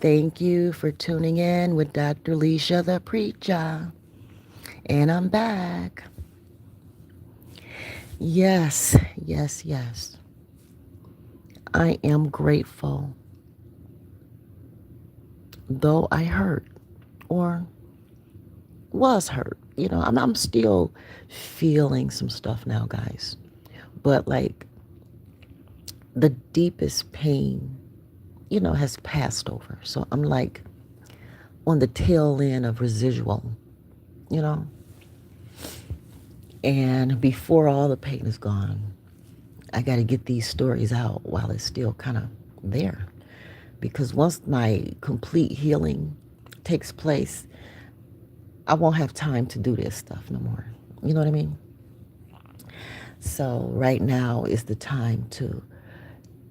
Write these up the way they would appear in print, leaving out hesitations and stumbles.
Thank you for tuning in with Dr. Leisha the Preacher. And I'm back. Yes, yes, yes. I am grateful, though I hurt or was hurt. I'm still feeling some stuff now, guys. But like the deepest pain, has passed over. So I'm like on the tail end of residual, you know? And before all the pain is gone, I got to get these stories out while it's still kind of there. Because once my complete healing takes place, I won't have time to do this stuff no more. You know what I mean? So right now is the time to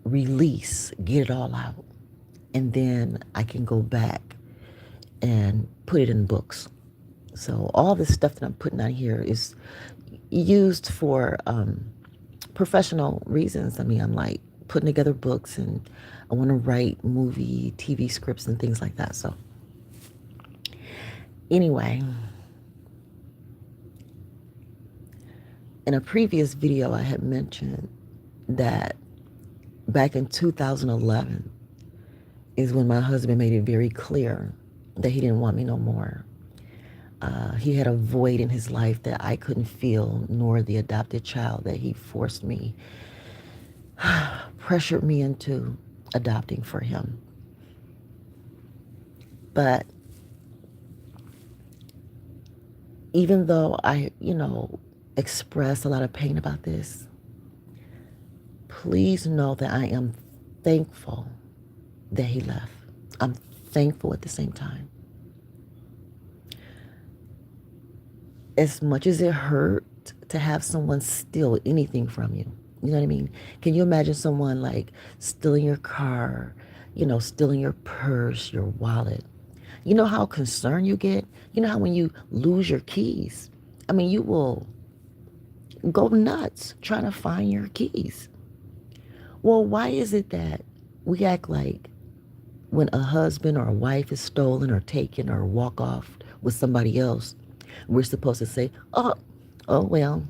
release, get it all out. And then I can go back and put it in books. So all this stuff that I'm putting on here is used for professional reasons. I mean, I'm like putting together books and I want to write movie, TV scripts and things like that. So anyway, in a previous video, I had mentioned that back in 2011 is when my husband made it very clear that he didn't want me no more. He had a void in his life that I couldn't fill, nor the adopted child that he forced me, pressured me into adopting for him. But even though I, express a lot of pain about this, please know that I am thankful that he left. I'm thankful at the same time. As much as it hurt to have someone steal anything from you, you know what I mean? Can you imagine someone like stealing your car, stealing your purse, your wallet? You know how concerned you get? You know how when you lose your keys, I mean, you will go nuts trying to find your keys. Well, why is it that we act like when a husband or a wife is stolen or taken or walk off with somebody else, we're supposed to say, oh well,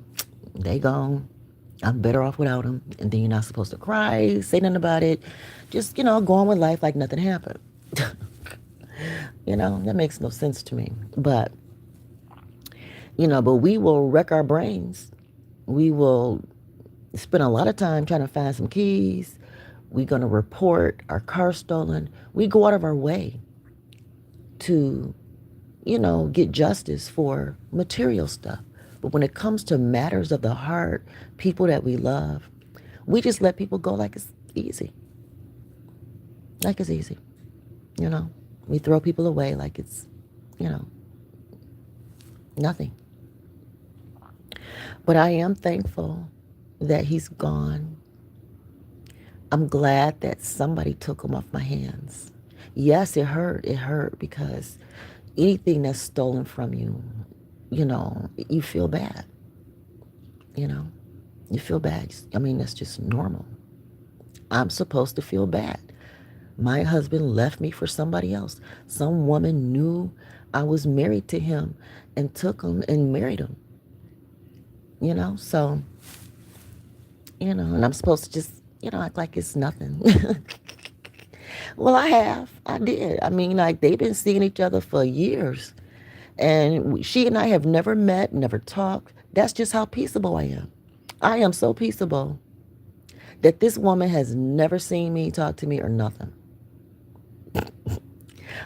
they gone. I'm better off without them. And then you're not supposed to cry, say nothing about it. Just, go on with life like nothing happened. That makes no sense to me. But we will wreck our brains. We will spend a lot of time trying to find some keys. We're going to report our car stolen. We go out of our way to, get justice for material stuff. But when it comes to matters of the heart, people that we love, we just let people go like it's easy. Like it's easy. We throw people away like it's, nothing. But I am thankful that he's gone. I'm glad that somebody took him off my hands. Yes, it hurt. It hurt because anything that's stolen from you, you feel bad. You feel bad. I mean, that's just normal. I'm supposed to feel bad. My husband left me for somebody else. Some woman knew I was married to him and took him and married him. So, and I'm supposed to just, act like it's nothing. Well, I did. I mean, like they've been seeing each other for years. And she and I have never met, never talked. That's just how peaceable I am. I am so peaceable that this woman has never seen me, talk to me, or nothing.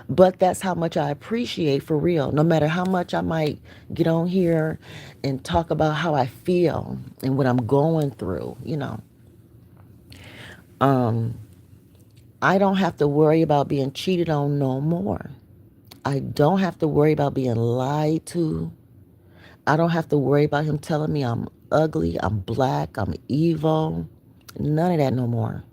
But that's how much I appreciate for real. No matter how much I might get on here and talk about how I feel and what I'm going through, I don't have to worry about being cheated on no more. I don't have to worry about being lied to. I don't have to worry about him telling me I'm ugly, I'm black, I'm evil. None of that no more.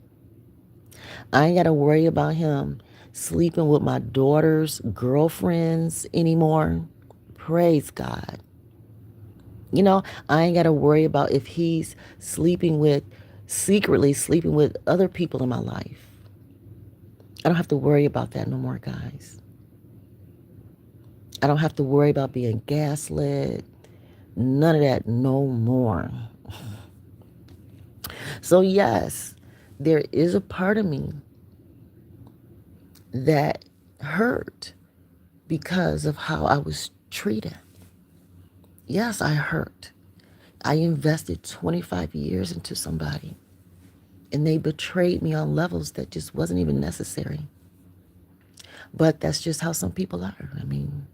I ain't got to worry about him sleeping with my daughter's girlfriends anymore. Praise God. I ain't got to worry about if he's secretly sleeping with other people in my life. I don't have to worry about that no more, guys. I don't have to worry about being gaslit. None of that no more. So, yes, there is a part of me that hurt because of how I was treated. Yes, I hurt. I invested 25 years into somebody and they betrayed me on levels that just wasn't even necessary. But that's just how some people are. I mean,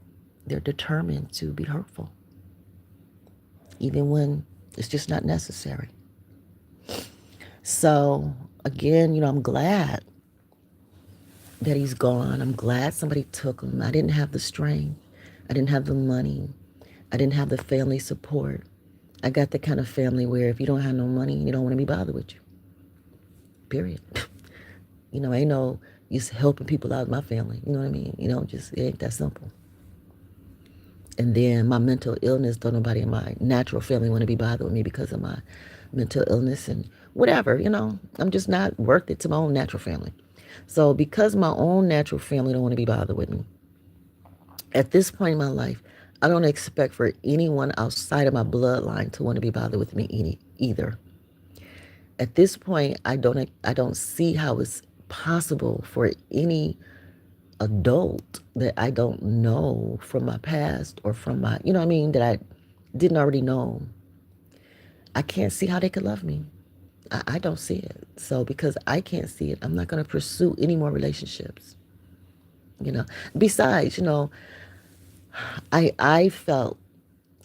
they're determined to be hurtful, even when it's just not necessary. So, again, I'm glad that he's gone. I'm glad somebody took him. I didn't have the strength. I didn't have the money. I didn't have the family support. I got the kind of family where if you don't have no money, you don't want to be bothered with you. Period. Ain't no use helping people out of my family. You know what I mean? Just it ain't that simple. And then my mental illness, don't nobody in my natural family want to be bothered with me because of my mental illness and whatever, I'm just not worth it to my own natural family. So because my own natural family don't want to be bothered with me, at this point in my life, I don't expect for anyone outside of my bloodline to want to be bothered with me either. At this point, I don't see how it's possible for any adult that I don't know from my past or from my, what I mean, that I didn't already know. I can't see how they could love me. I don't see it. So because I can't see it, I'm not going to pursue any more relationships. Besides, I felt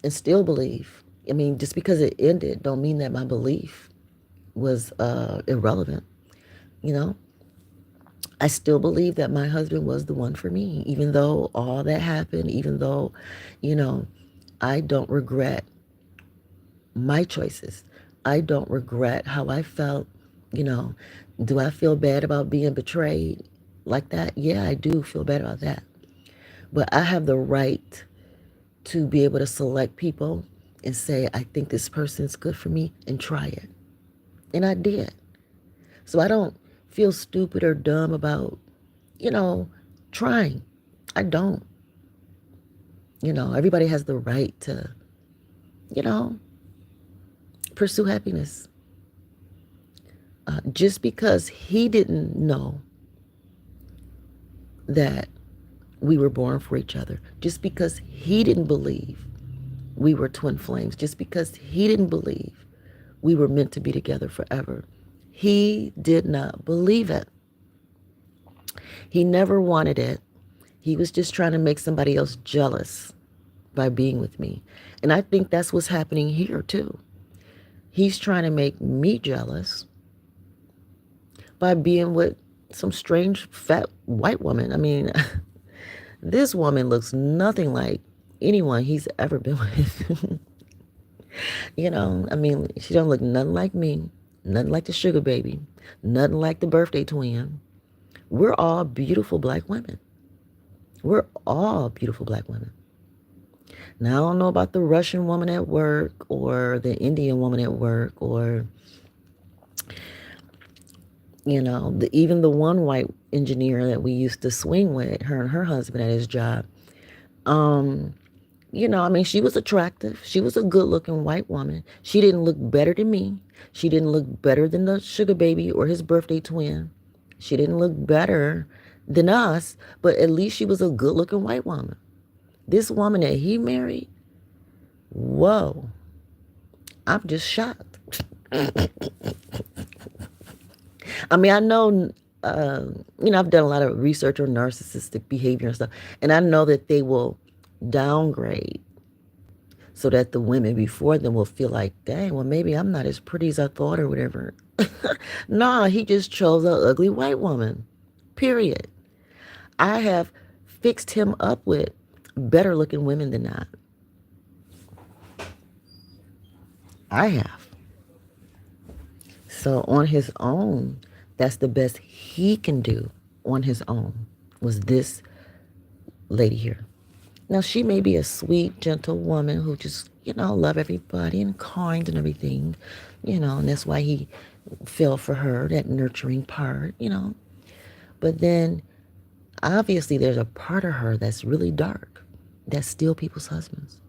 and still believe. I mean, just because it ended don't mean that my belief was irrelevant. You know, I still believe that my husband was the one for me, even though all that happened, even though, you know, I don't regret my choices. I don't regret how I felt. You know, do I feel bad about being betrayed like that? Yeah, I do feel bad about that. But I have the right to be able to select people and say, I think this person's good for me and try it. And I did. So I don't feel stupid or dumb about, you know, trying. I don't. Everybody has the right to, you know, pursue happiness. Just because he didn't know that we were born for each other, just because he didn't believe we were twin flames, just because he didn't believe we were meant to be together forever, he did not believe it. He never wanted it. He was just trying to make somebody else jealous by being with me. And I think that's what's happening here too. He's trying to make me jealous by being with some strange fat white woman. I mean, this woman looks nothing like anyone he's ever been with. I mean, she don't look nothing like me, nothing like the sugar baby, nothing like the birthday twin. We're all beautiful black women. We're all beautiful black women. Now, I don't know about the Russian woman at work or the Indian woman at work or, even the one white engineer that we used to swing with, her and her husband at his job. I mean, she was attractive. She was a good-looking white woman. She didn't look better than me. She didn't look better than the sugar baby or his birthday twin. She didn't look better than us, but at least she was a good-looking white woman. This woman that he married, whoa, I'm just shocked. I mean, I know, I've done a lot of research on narcissistic behavior and stuff, and I know that they will downgrade so that the women before them will feel like, dang, well, maybe I'm not as pretty as I thought or whatever. No, he just chose an ugly white woman, period. I have fixed him up with better looking women than that. I have. So on his own, that's the best he can do on his own, was this lady here. Now, she may be a sweet, gentle woman who just, love everybody and kind and everything, and that's why he fell for her, that nurturing part. But then obviously there's a part of her that's really dark, that's still people's husbands.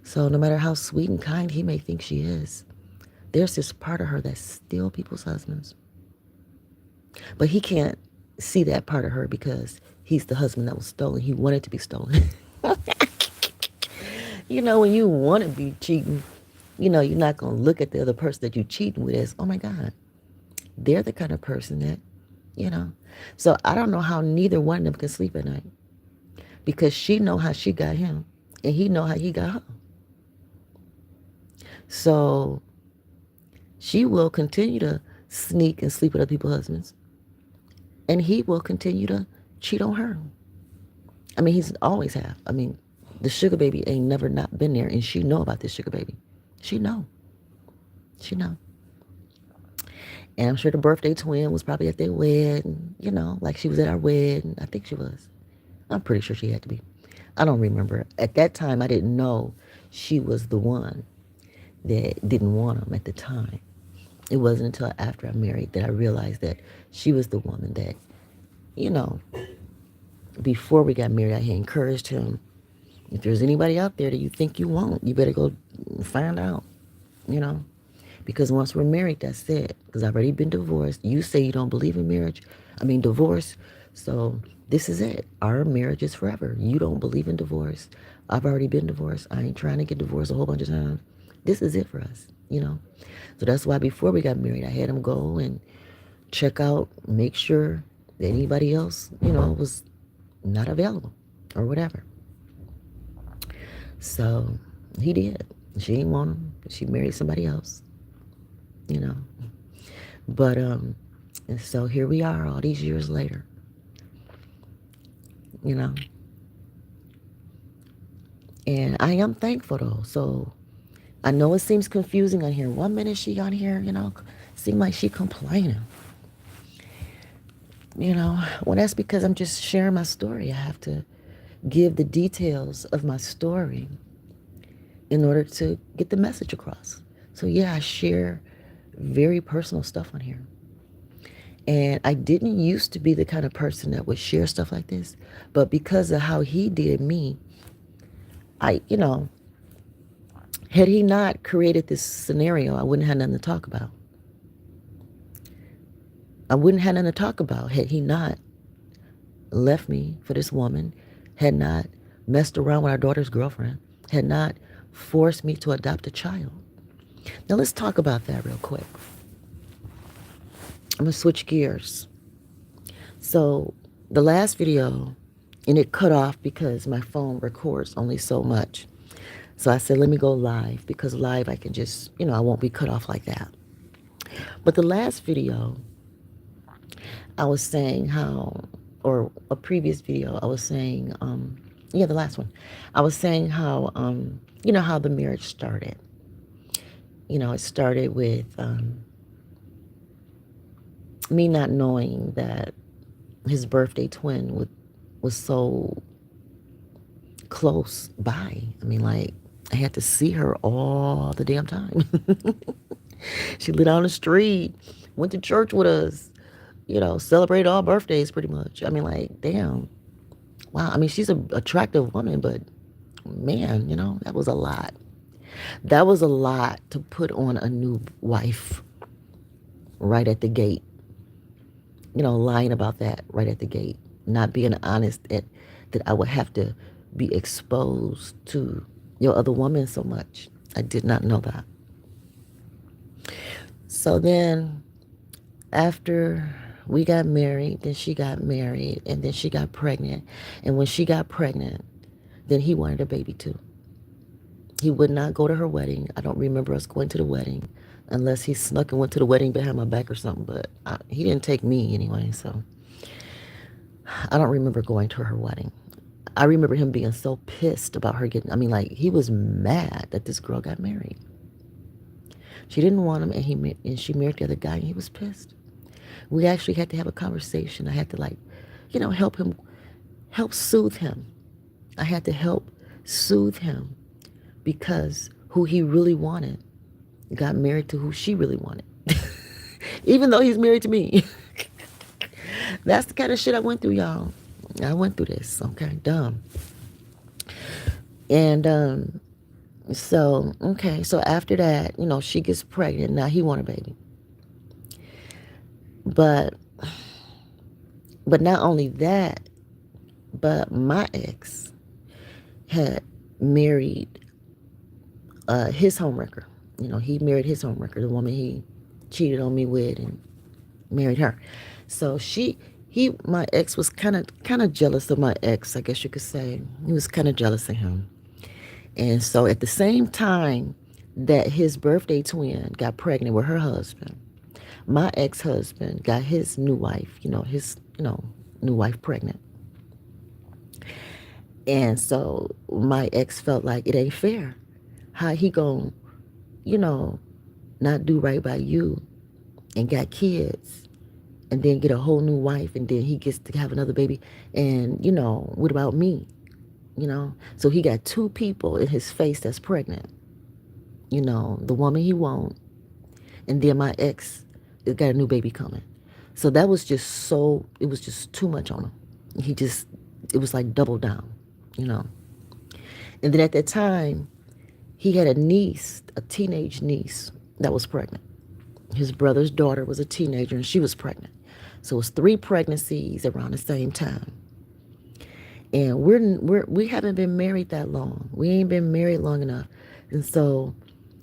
So no matter how sweet and kind he may think she is, there's this part of her that's still people's husbands. But he can't see that part of her because he's the husband that was stolen. He wanted to be stolen. You know, when you want to be cheating, you're not going to look at the other person that you're cheating with as, oh my God, they're the kind of person that, you know. So I don't know how neither one of them can sleep at night because she know how she got him and he know how he got her. So she will continue to sneak and sleep with other people's husbands, and he will continue to cheat on her. I mean, he's always have. I mean, the sugar baby ain't never not been there, and she know about this sugar baby. She know. She know. And I'm sure the birthday twin was probably at their wedding, like she was at our wedding. I think she was. I'm pretty sure she had to be. I don't remember. At that time, I didn't know she was the one that didn't want him at the time. It wasn't until after I married that I realized that she was the woman that, you know, before we got married, I had encouraged him. If there's anybody out there that you think you want, you better go find out, you know. Because once we're married, that's it. Because I've already been divorced. You say you don't believe in divorce. So this is it. Our marriage is forever. You don't believe in divorce. I've already been divorced. I ain't trying to get divorced a whole bunch of times. This is it for us. So that's why before we got married, I had him go and check out, make sure that anybody else, was not available or whatever. So he did. She didn't want him. She married somebody else. But and so here we are all these years later. And I am thankful though. So I know it seems confusing on here. 1 minute she on here, seem like she complaining. Well, that's because I'm just sharing my story. I have to give the details of my story in order to get the message across. So yeah, I share very personal stuff on here. And I didn't used to be the kind of person that would share stuff like this, but because of how he did me, had he not created this scenario, I wouldn't have nothing to talk about. I wouldn't have nothing to talk about had he not left me for this woman, had not messed around with our daughter's girlfriend, had not forced me to adopt a child. Now let's talk about that real quick. I'm going to switch gears. So the last video, and it cut off because my phone records only so much. So I said, let me go live, because live I can just, I won't be cut off like that. But the last video, I was saying how, or a previous video, I was saying, the last one, I was saying how, how the marriage started. It started with me not knowing that his birthday twin was so close by. I mean, like, I had to see her all the damn time. She lived on the street, went to church with us, celebrated all birthdays pretty much. I mean, like, damn. Wow. I mean, she's an attractive woman, but man, that was a lot. That was a lot to put on a new wife right at the gate. Lying about that right at the gate. Not being honest that I would have to be exposed to your other woman so much. I did not know that. So then after we got married, then she got married, and then she got pregnant. And when she got pregnant, then he wanted a baby too. He would not go to her wedding. I don't remember us going to the wedding unless he snuck and went to the wedding behind my back or something. But he didn't take me anyway, so I don't remember going to her wedding. I remember him being so pissed about her he was mad that this girl got married. She didn't want him, and she married the other guy, and he was pissed. We actually had to have a conversation. I had to help soothe him. I had to help soothe him because who he really wanted got married to who she really wanted. Even though he's married to me. That's the kind of shit I went through, y'all. I went through this. Okay, dumb. And so after that, she gets pregnant. Now he want a baby, but not only that, but my ex had married his homewrecker. He married his homewrecker, the woman he cheated on me with, and married her. So my ex was kind of jealous of my ex, I guess you could say. He was kind of jealous of him. And so at the same time that his birthday twin got pregnant with her husband, my ex-husband got his new wife, new wife pregnant. And so my ex felt like it ain't fair. How he gon', you know, not do right by you and got kids and then get a whole new wife and then he gets to have another baby and, what about me? So he got two people in his face that's pregnant. The woman he won't, and then my ex got a new baby coming. So that was just it was just too much on him. It was like double down, you know. And then at that time, he had a niece, a teenage niece that was pregnant. His brother's daughter was a teenager and she was pregnant. So it was three pregnancies around the same time. And we haven't been married that long. We ain't been married long enough. And so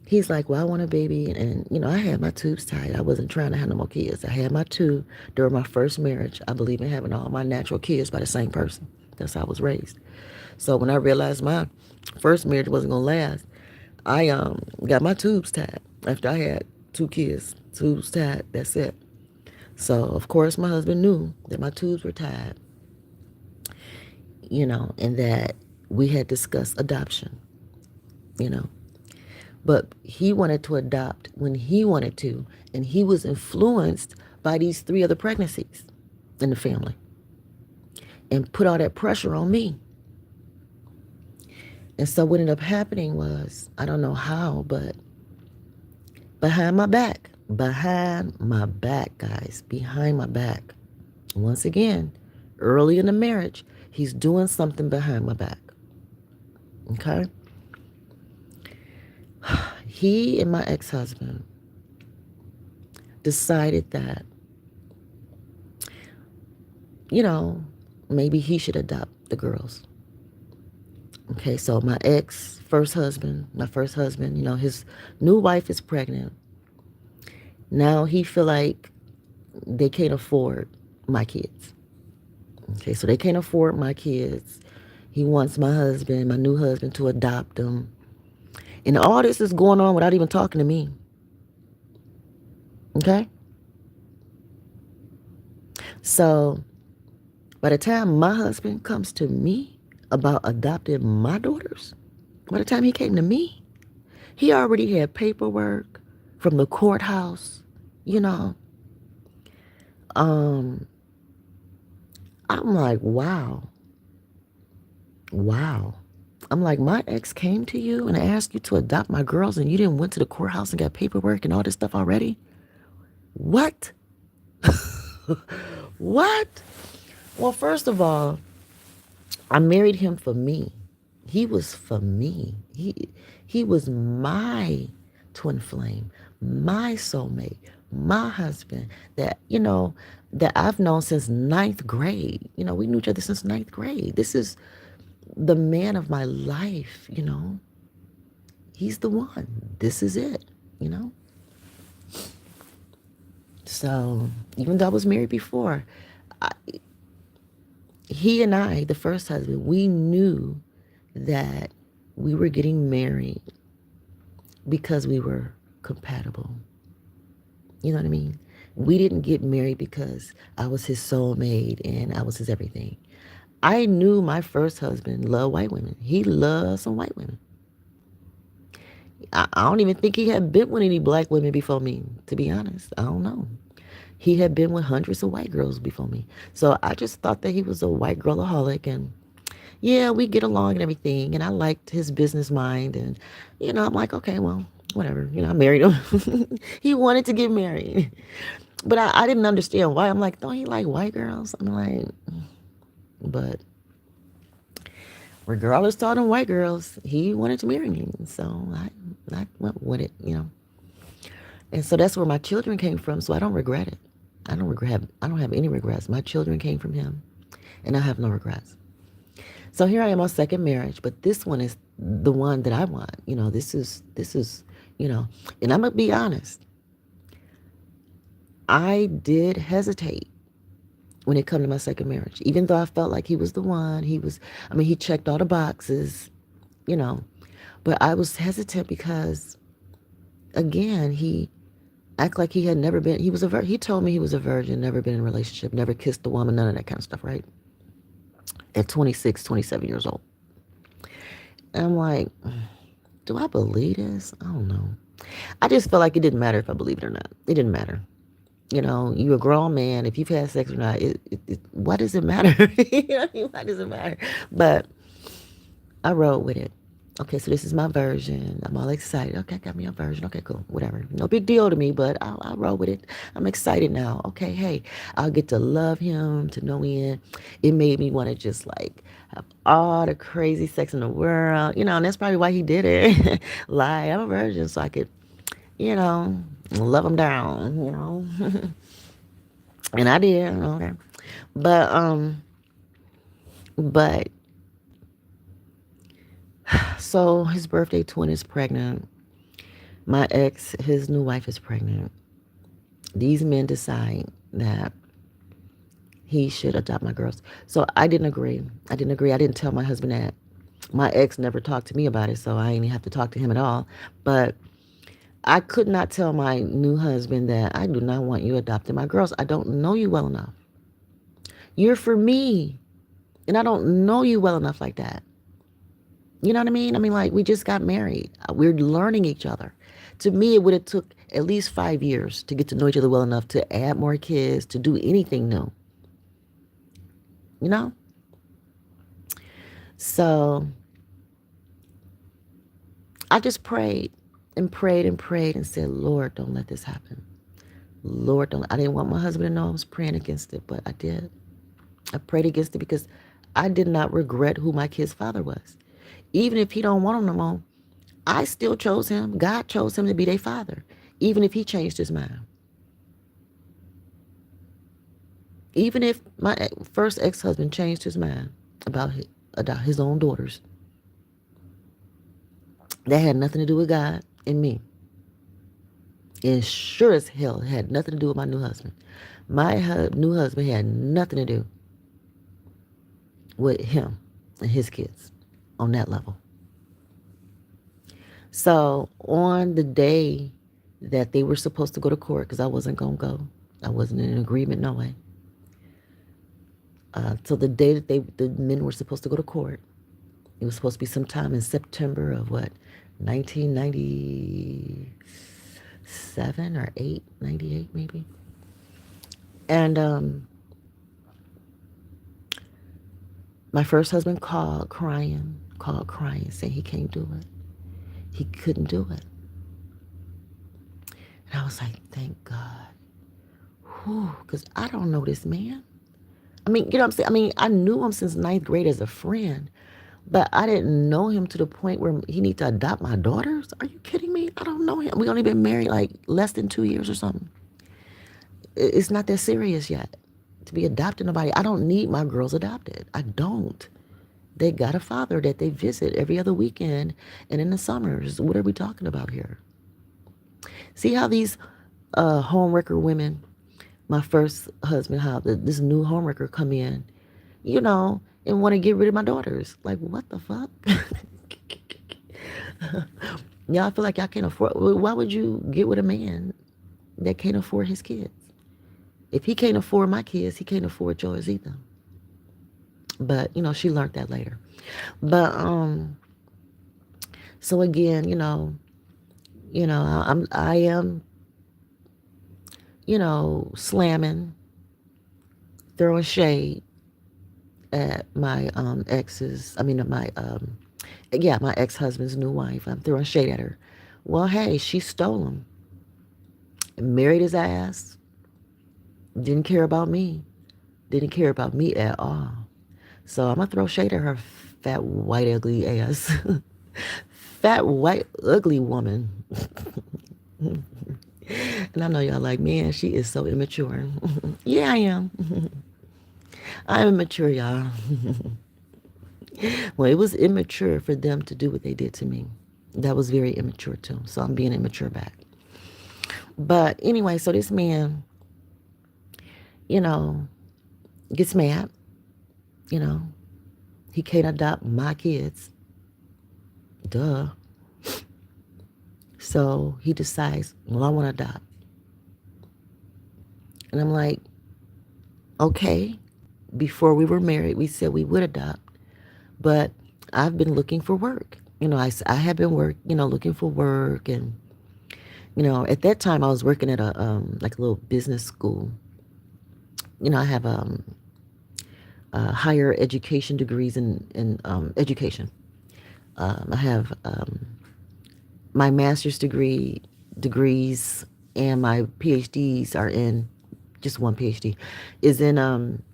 he's like, well, I want a baby. And, I had my tubes tied. I wasn't trying to have no more kids. I had my two during my first marriage. I believe in having all my natural kids by the same person. That's how I was raised. So when I realized my first marriage wasn't going to last, I got my tubes tied. After I had two kids, tubes tied, that's it. So, of course, my husband knew that my tubes were tied, and that we had discussed adoption, you know. But he wanted to adopt when he wanted to, and he was influenced by these three other pregnancies in the family and put all that pressure on me. And so what ended up happening was, I don't know how, but behind my back, guys, behind my back, once again, early in the marriage, he's doing something behind my back. Okay? He and my ex-husband decided that, maybe he should adopt the girls. Okay, so my first husband, his new wife is pregnant. Now he feel like they can't afford my kids. Okay, so they can't afford my kids. He wants my new husband, to adopt them. And all this is going on without even talking to me. Okay? So by the time my husband comes to me about adopting my daughters, by the time he came to me, he already had paperwork from the courthouse, I'm like, wow. I'm like, my ex came to you and asked you to adopt my girls and you didn't went to the courthouse and got paperwork and all this stuff already? What? What? Well, first of all, I married him for me. He was for me. He was my twin flame, my soulmate, my husband that I've known since ninth grade. We knew each other since ninth grade. This is the man of my life, He's the one. This is it. So even though I was married before, he and I, the first husband, we knew that we were getting married because we were compatible. You know what I mean? We didn't get married because I was his soulmate and I was his everything. I knew my first husband loved white women. He loved some white women. I don't even think he had been with any black women before me, to be honest. I don't know. He had been with hundreds of white girls before me. So I just thought that he was a white girlaholic, and yeah, we get along and everything. And I liked his business mind. And, I'm like, okay, well, whatever. I married him. He wanted to get married. But I didn't understand why. I'm like, don't he like white girls? I'm like, but regardless of all them white girls, he wanted to marry me. So I went with it. And so that's where my children came from. So I don't regret it. I don't have any regrets. My children came from him, and I have no regrets. So here I am on second marriage, but this one is the one that I want. This is, you know, and I'm gonna be honest. I did hesitate when it come to my second marriage, even though I felt like he was the one. He checked all the boxes, you know, but I was hesitant because, again, he act like he had never been. He told me he was a virgin, never been in a relationship, never kissed a woman, none of that kind of stuff, right? At 26, 27 years old. And I'm like, do I believe this? I don't know. I just felt like it didn't matter if I believed it or not. It didn't matter. You're a grown man. If you've had sex or not, what does it matter? Why does it matter? But I rode with it. Okay, so this is my version. I'm all excited. Okay, got me a version. Okay, cool. Whatever. No big deal to me, but I'll roll with it. I'm excited now. Okay, hey, I'll get to love him, to know him. It made me want to just like have all the crazy sex in the world. And that's probably why he did it. Lie, I'm a virgin, so I could, you know, love him down. And I did. Okay. But, but, so his birthday twin is pregnant. My ex, his new wife is pregnant. These men decide that he should adopt my girls. So I didn't agree. I didn't tell my husband that. My ex never talked to me about it, so I didn't have to talk to him at all. But I could not tell my new husband that I do not want you adopting my girls. I don't know you well enough. You're for me, and I don't know you well enough like that. You know what I mean? Like, we just got married. We're learning each other. To me, it would have took at least 5 years to get to know each other well enough to add more kids, to do anything new. You know? So I just prayed and prayed and prayed and said, Lord, don't let this happen. Lord, don't. I didn't want my husband to know I was praying against it, but I did. I prayed against it because I did not regret who my kid's father was. Even if he don't want them no more, I still chose him. God chose him to be their father, even if he changed his mind. Even if my first ex-husband changed his mind about his own daughters, that had nothing to do with God and me. And sure as hell had nothing to do with my new husband. My new husband had nothing to do with him and his kids on that level. So on the day that they were supposed to go to court, because I wasn't going to go, I wasn't in agreement, no way. So the day that the men were supposed to go to court, it was supposed to be sometime in September of 1997 or 98 maybe. And my first husband called crying, saying he can't do it. He couldn't do it. And I was like, thank God. Because I don't know this man. You know what I'm saying? I knew him since 9th grade as a friend, but I didn't know him to the point where he needs to adopt my daughters. Are you kidding me? I don't know him. We only been married like less than 2 years or something. It's not that serious yet to be adopting nobody. I don't need my girls adopted. I don't. They got a father that they visit every other weekend and in the summers. What are we talking about here? See how these homewrecker women, my first husband, how this new homewrecker come in, and want to get rid of my daughters. Like, what the fuck? Y'all feel like y'all can't afford. Why would you get with a man that can't afford his kids? If he can't afford my kids, he can't afford yours either. But, she learned that later. But, so again, I am, slamming, throwing shade at my my ex-husband's new wife. I'm throwing shade at her Well, hey, she stole him, married his ass, didn't care about me, didn't care about me at all. So I'm gonna throw shade at her fat, white, ugly ass. Fat, white, ugly woman. And I know y'all like, man, she is so immature. Yeah, I am. I'm immature, y'all. Well, it was immature for them to do what they did to me. That was very immature too. So I'm being immature back. But anyway, so this man, you know, gets mad. You know, he can't adopt my kids. Duh. So he decides, well, I want to adopt. And I'm like, okay. Before we were married, we said we would adopt. But I've been looking for work. I have been looking for work. And, at that time I was working at like a little business school. I have higher education degrees in education. I have my master's degrees and my PhDs are in, just one PhD is in,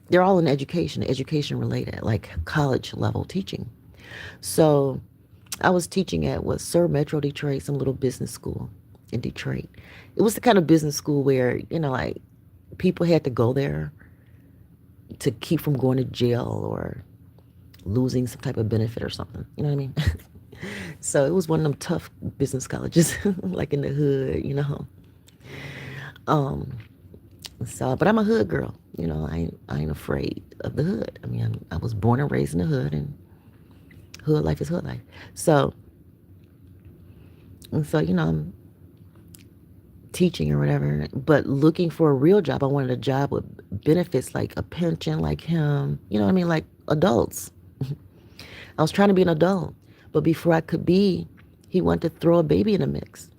they're all in education related, like college level teaching. So I was teaching at Sir Metro Detroit, some little business school in Detroit. It was the kind of business school where, like people had to go there to keep from going to jail or losing some type of benefit or something. You know what I mean? So it was one of them tough business colleges, like in the hood. Um, but I'm a hood girl. I ain't afraid of the hood. I mean, I was born and raised in the hood, and hood life is hood life. So, I'm teaching or whatever, but looking for a real job. I wanted a job with benefits, like a pension, like him. You know what I mean? Like adults. I was trying to be an adult, but before I could be, he wanted to throw a baby in the mix.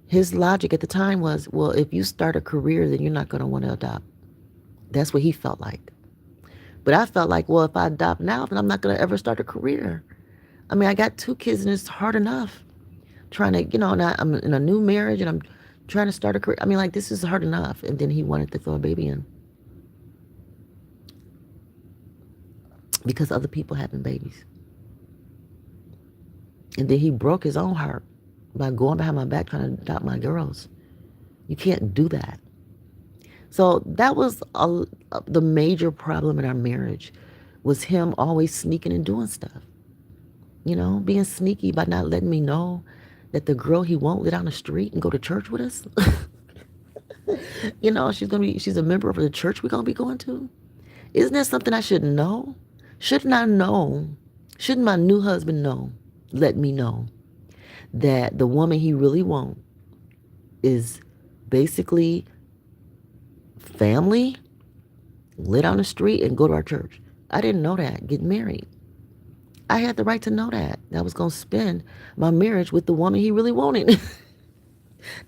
His logic at the time was, well, if you start a career, then you're not going to want to adopt. That's what he felt like. But I felt like, well, if I adopt now, then I'm not going to ever start a career. I mean, I got 2 kids and it's hard enough trying to, now I'm in a new marriage and I'm trying to start a career. I mean, like, this is hard enough. And then he wanted to throw a baby in because other people having babies. And then he broke his own heart by going behind my back trying to adopt my girls. You can't do that. So that was the major problem in our marriage, was him always sneaking and doing stuff. Being sneaky by not letting me know that the girl he won't let down the street and go to church with us. She's a member of the church we're gonna be going to. Isn't that something I should know? Shouldn't I know? Shouldn't my new husband know? Let me know that the woman he really wants is basically family, live on the street and go to our church. I didn't know that. Get married. I had the right to know that. I was going to spend my marriage with the woman he really wanted.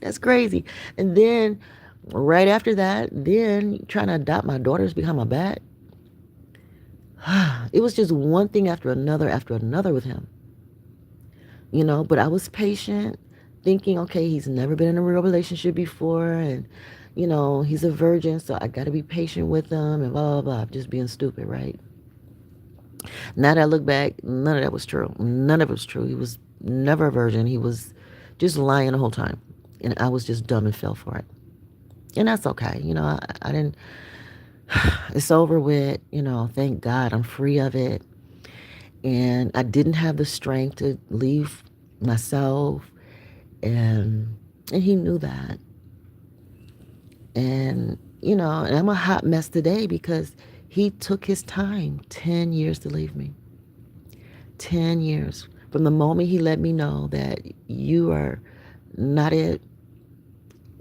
That's crazy. And then right after that, then trying to adopt my daughters behind my back. It was just one thing after another with him. But I was patient, thinking, okay, he's never been in a real relationship before, and he's a virgin, so I got to be patient with him, and blah, blah, blah, just being stupid, right? Now that I look back, none of that was true. None of it was true. He was never a virgin. He was just lying the whole time, and I was just dumb and fell for it. And that's okay. I didn't, it's over with, thank God I'm free of it. And I didn't have the strength to leave myself, and he knew that. And and I'm a hot mess today because he took his time, 10 years to leave me. 10 years. From the moment he let me know that you are not it,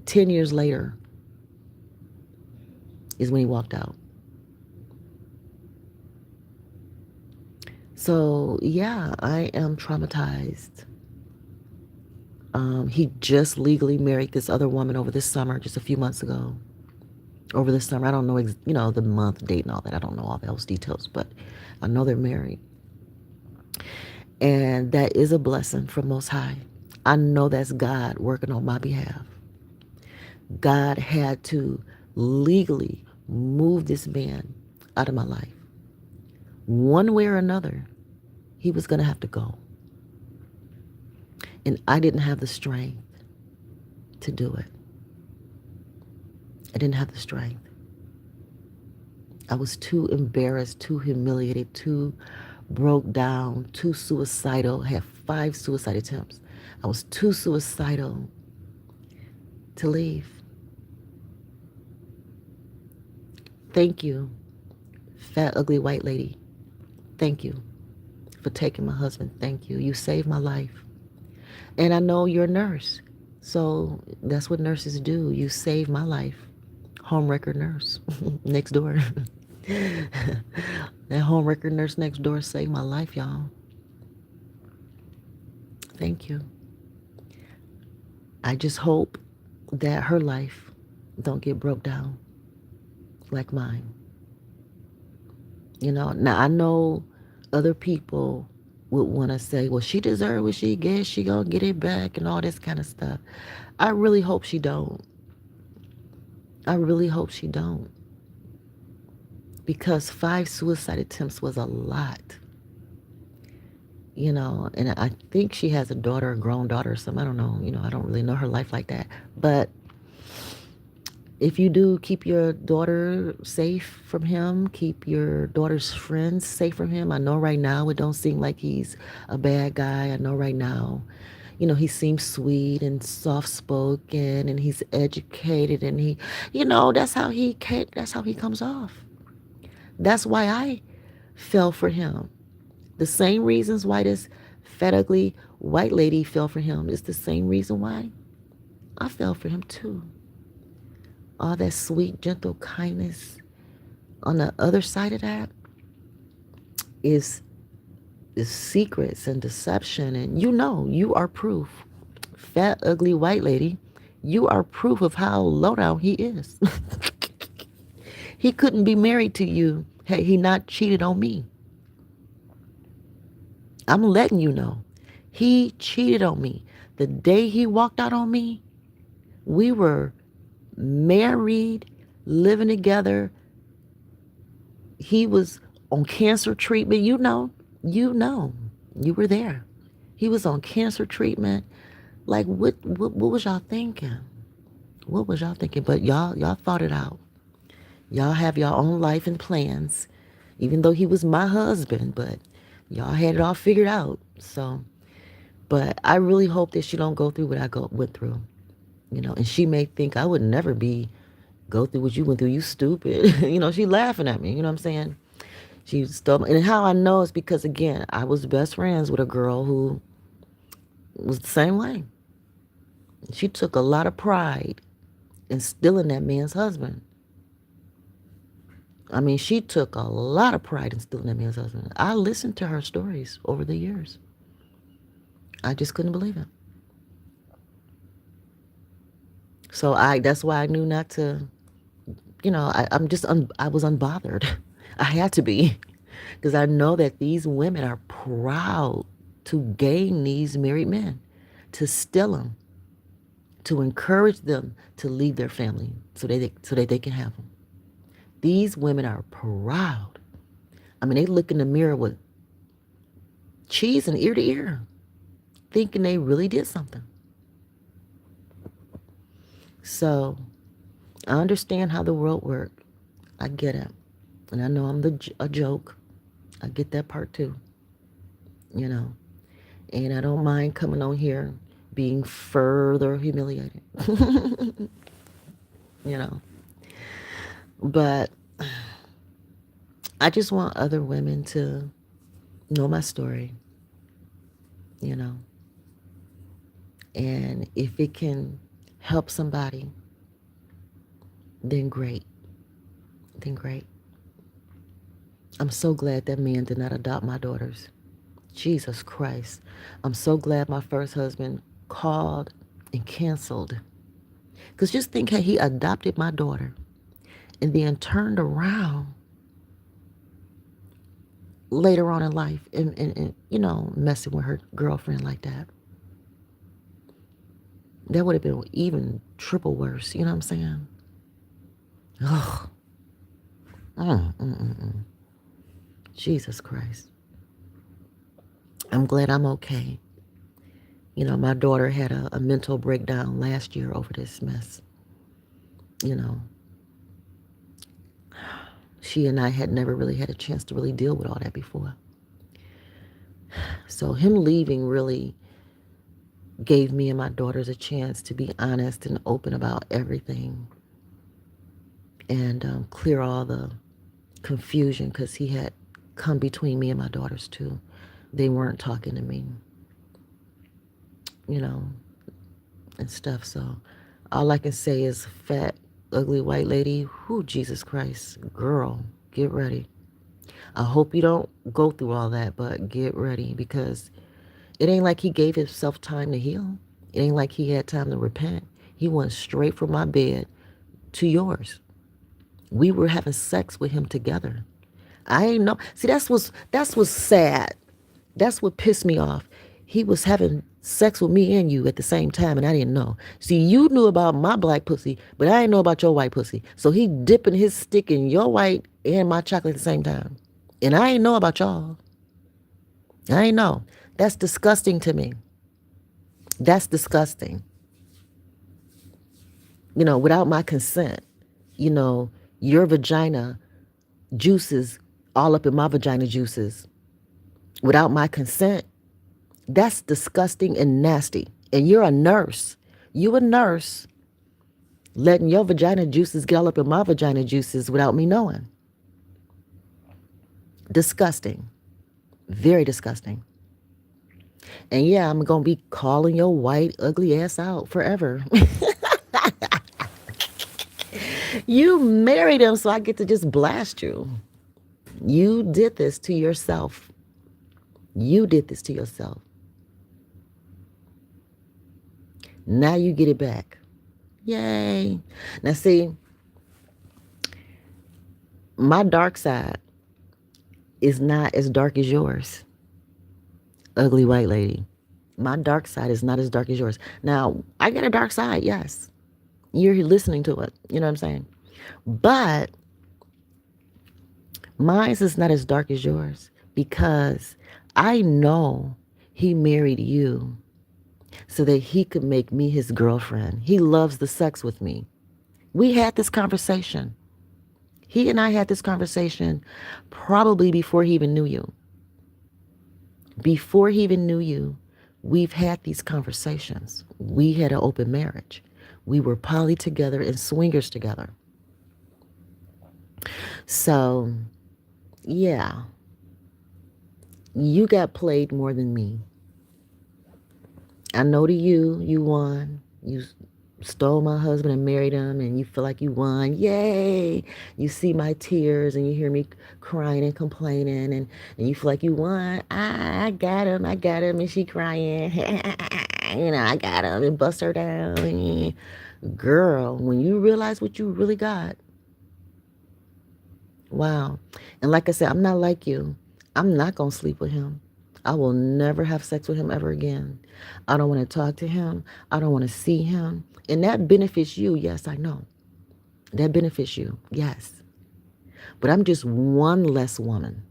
10 years later is when he walked out. So, yeah, I am traumatized. He just legally married this other woman over this summer, just a few months ago. Over this summer. I don't know, the month, date, and all that. I don't know all those details, but I know they're married. And that is a blessing from Most High. I know that's God working on my behalf. God had to legally move this man out of my life. One way or another, he was going to have to go. And I didn't have the strength to do it. I didn't have the strength. I was too embarrassed, too humiliated, too broke down, too suicidal. I had 5 suicide attempts. I was too suicidal to leave. Thank you, fat, ugly white lady. Thank you for taking my husband. Thank you. You saved my life. And I know you're a nurse. So that's what nurses do. You saved my life. Homewrecker nurse next door. That homewrecker nurse next door saved my life, y'all. Thank you. I just hope that her life don't get broke down like mine. You know, now I know other people would want to say, well, she deserves what she gets. She gonna get it back and all this kind of stuff. I really hope she don't. I really hope she don't. Because 5 suicide attempts was a lot. You know, and I think she has a daughter, a grown daughter or something. I don't know. You know, I don't really know her life like that. But if you do, keep your daughter safe from him. Keep your daughter's friends safe from him. I know right now it don't seem like he's a bad guy. I know right now, you know, he seems sweet and soft-spoken and he's educated and he, you know, that's how he comes off. That's why I fell for him. The same reasons why this fat, ugly white lady fell for him is the same reason why I fell for him too. All that sweet, gentle kindness. On the other side of that is secrets and deception. And you know, you are proof. Fat, ugly white lady, you are proof of how low down he is. He couldn't be married to you had he not cheated on me. I'm letting you know. He cheated on me. The day he walked out on me, we were married, living together. He was on cancer treatment. You were there. He was on cancer treatment. Like, what was y'all thinking? What was y'all thinking? But y'all thought it out. Y'all have your own life and plans, even though he was my husband, but y'all had it all figured out. So, but I really hope that she don't go through what I went through, you know, and she may think I would never go through what you went through. You stupid. You know, she laughing at me. You know what I'm saying? She still, and how I know is because, again, I was best friends with a girl who was the same way. She took a lot of pride in stealing that man's husband. I mean, she took a lot of pride in stealing that man's husband. I listened to her stories over the years. I just couldn't believe it. So that's why I knew not to, you know, I was unbothered. I had to be, because I know that these women are proud to gain these married men, to steal them, to encourage them to leave their family so that they can have them. These women are proud. I mean, they look in the mirror with cheese and ear to ear, thinking they really did something. So I understand how the world works. I get it. And I know I'm a joke. I get that part too. You know. And I don't mind coming on here being further humiliated. You know. But I just want other women to know my story. You know. And if it can help somebody, then great. Then great. I'm so glad that man did not adopt my daughters. Jesus Christ. I'm so glad my first husband called and canceled. Because just think how he adopted my daughter and then turned around later on in life and you know, messing with her girlfriend like that. That would have been even triple worse. You know what I'm saying? Ugh. Mm, mm, mm, mm. Jesus Christ. I'm glad I'm okay. You know, my daughter had a mental breakdown last year over this mess. You know, she and I had never really had a chance to really deal with all that before. So him leaving really gave me and my daughters a chance to be honest and open about everything and clear all the confusion because he had come between me and my daughters too. They weren't talking to me, you know, and stuff. So all I can say is fat, ugly white lady, whoo, Jesus Christ, girl, get ready. I hope you don't go through all that, but get ready because it ain't like he gave himself time to heal. It ain't like he had time to repent. He went straight from my bed to yours. We were having sex with him together. I ain't know. See, that's what's sad. That's what pissed me off. He was having sex with me and you at the same time, and I didn't know. See, you knew about my black pussy, but I didn't know about your white pussy. So he dipping his stick in your white and my chocolate at the same time, and I ain't know about y'all. I ain't know. That's disgusting to me. That's disgusting. You know, without my consent. You know, your vagina juices all up in my vagina juices without my consent. That's disgusting and nasty. And you're a nurse. You a nurse letting your vagina juices get all up in my vagina juices without me knowing. Disgusting. Very disgusting. And yeah, I'm going to be calling your white, ugly ass out forever. You married him, so I get to just blast you. You did this to yourself. You did this to yourself. Now you get it back. Yay. Now, see, my dark side is not as dark as yours, ugly white lady. My dark side is not as dark as yours. Now, I get a dark side, yes. You're listening to it. You know what I'm saying? But mine is not as dark as yours because I know he married you so that he could make me his girlfriend. He loves the sex with me. We had this conversation. He and I had this conversation probably before he even knew you. Before he even knew you, we've had these conversations. We had an open marriage. We were poly together and swingers together. So, yeah, you got played more than me. I know to you, you won. You stole my husband and married him, and you feel like you won. Yay! You see my tears, and you hear me crying and complaining, and you feel like you won. I got him, and she crying. I got him, and bust her down. Girl, when you realize what you really got, wow. And like I said, I'm not like you. I'm not going to sleep with him. I will never have sex with him ever again. I don't want to talk to him. I don't want to see him. And that benefits you. Yes, I know. That benefits you. Yes. But I'm just one less woman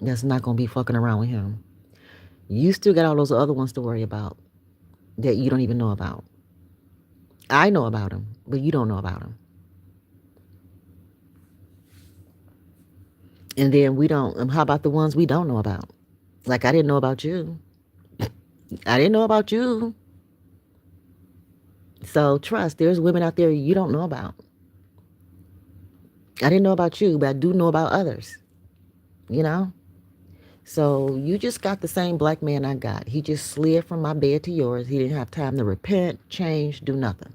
that's not going to be fucking around with him. You still got all those other ones to worry about that you don't even know about. I know about them, but you don't know about them. And then we don't, how about the ones we don't know about? Like I didn't know about you. I didn't know about you. So trust, there's women out there you don't know about. I didn't know about you, but I do know about others, you know? So you just got the same black man I got. He just slid from my bed to yours. He didn't have time to repent, change, do nothing.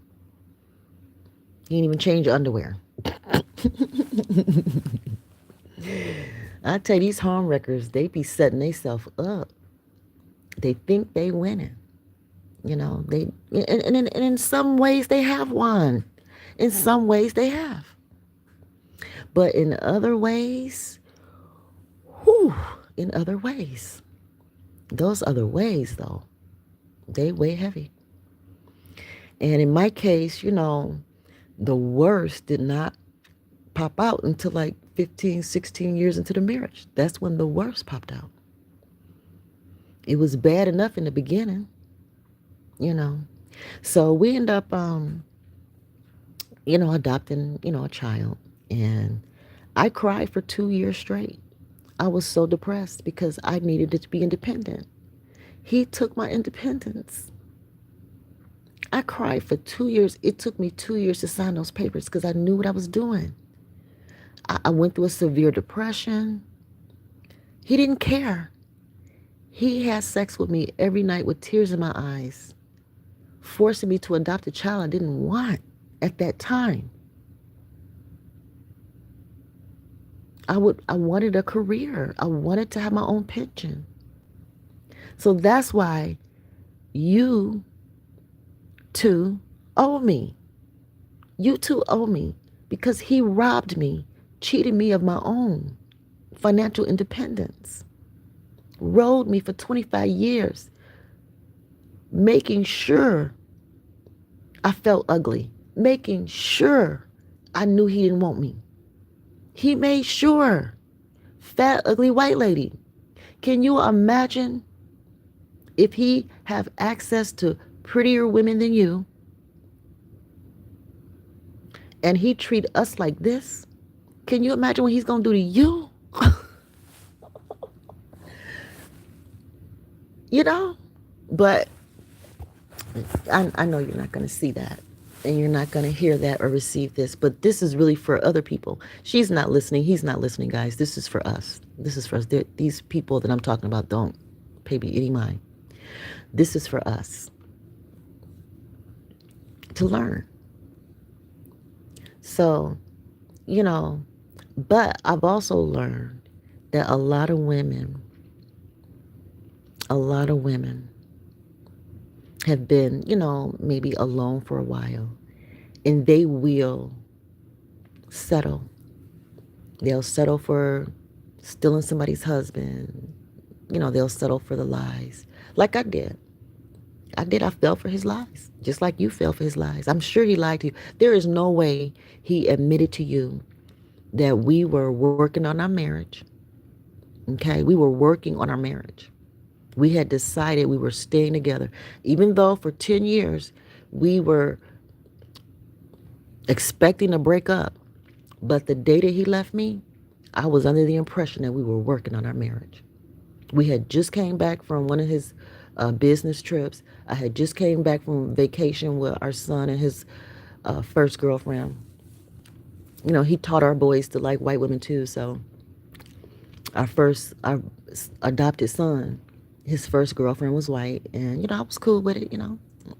He didn't even change underwear. I tell you, these home wreckers, they be setting themselves up. They think they winning. They and in some ways they have won. In some ways they have. But in other ways, whew, in other ways, those other ways though, they weigh heavy. And in my case, the worst did not pop out until like 15, 16 years into the marriage. That's when the worst popped out. It was bad enough in the beginning, you know. So we end up, adopting, a child. And I cried for 2 years straight. I was so depressed because I needed to be independent. He took my independence. I cried for 2 years. It took me 2 years to sign those papers because I knew what I was doing. I went through a severe depression. He didn't care. He had sex with me every night with tears in my eyes, forcing me to adopt a child I didn't want at that time. I wanted a career. I wanted to have my own pension. So that's why you too owe me. You too owe me because he robbed me, cheated me of my own financial independence, rode me for 25 years, making sure I felt ugly, making sure I knew he didn't want me. He made sure. Fat, ugly white lady. Can you imagine if he have access to prettier women than you and he treat us like this? Can you imagine what he's going to do to you? You know? But I know you're not going to see that. And you're not going to hear that or receive this. But this is really for other people. She's not listening. He's not listening, guys. This is for us. This is for us. These people that I'm talking about don't pay me any mind. This is for us to learn. So, but I've also learned that a lot of women have been, maybe alone for a while, and they will settle. They'll settle for stealing somebody's husband. They'll settle for the lies. Like I did. I fell for his lies, just like you fell for his lies. I'm sure he lied to you. There is no way he admitted to you that we were working on our marriage. Okay? We were working on our marriage. We had decided we were staying together. Even though for 10 years we were expecting to break up. But the day that he left me, I was under the impression that we were working on our marriage. We had just came back from one of his business trips. I had just came back from vacation with our son and his first girlfriend. He taught our boys to like white women too. So our adopted son, his first girlfriend was white. And, I was cool with it,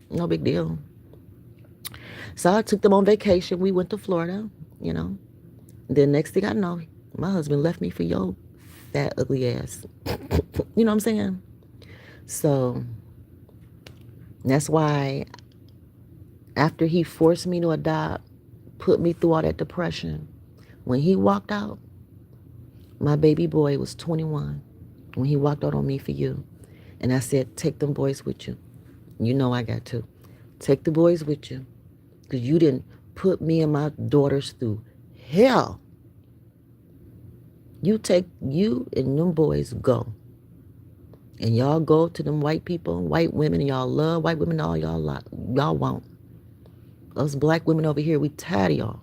no big deal. So I took them on vacation. We went to Florida, Then next thing I know, my husband left me for your fat, ugly ass. You know what I'm saying? So that's why after he forced me to adopt, put me through all that depression, when he walked out, my baby boy was 21 when he walked out on me for you. And I said, take them boys with you. You know I got to. Take the boys with you. Because you didn't put me and my daughters through hell. You and them boys go. And y'all go to them white people, white women, and y'all love white women, all y'all won't. Us black women over here, we tired of y'all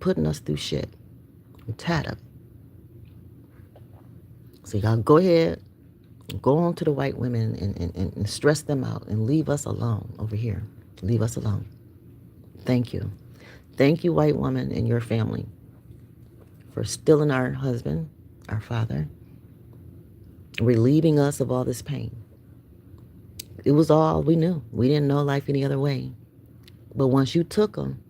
putting us through shit. We're tired of it. So y'all go ahead, go on to the white women and stress them out and leave us alone over here. Leave us alone. Thank you. Thank you, white woman and your family, for stealing our husband, our father, relieving us of all this pain. It was all we knew. We didn't know life any other way. But once you took them,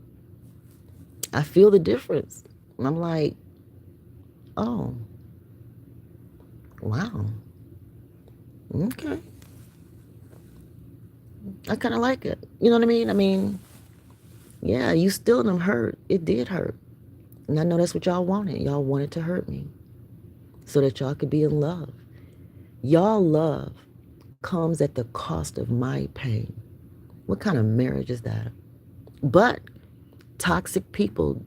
I feel the difference. And I'm like, oh, wow. Okay. I kind of like it. You know what I mean? Yeah, you stealing them hurt. It did hurt. And I know that's what y'all wanted. Y'all wanted to hurt me so that y'all could be in love. Y'all love comes at the cost of my pain. What kind of marriage is that? But toxic people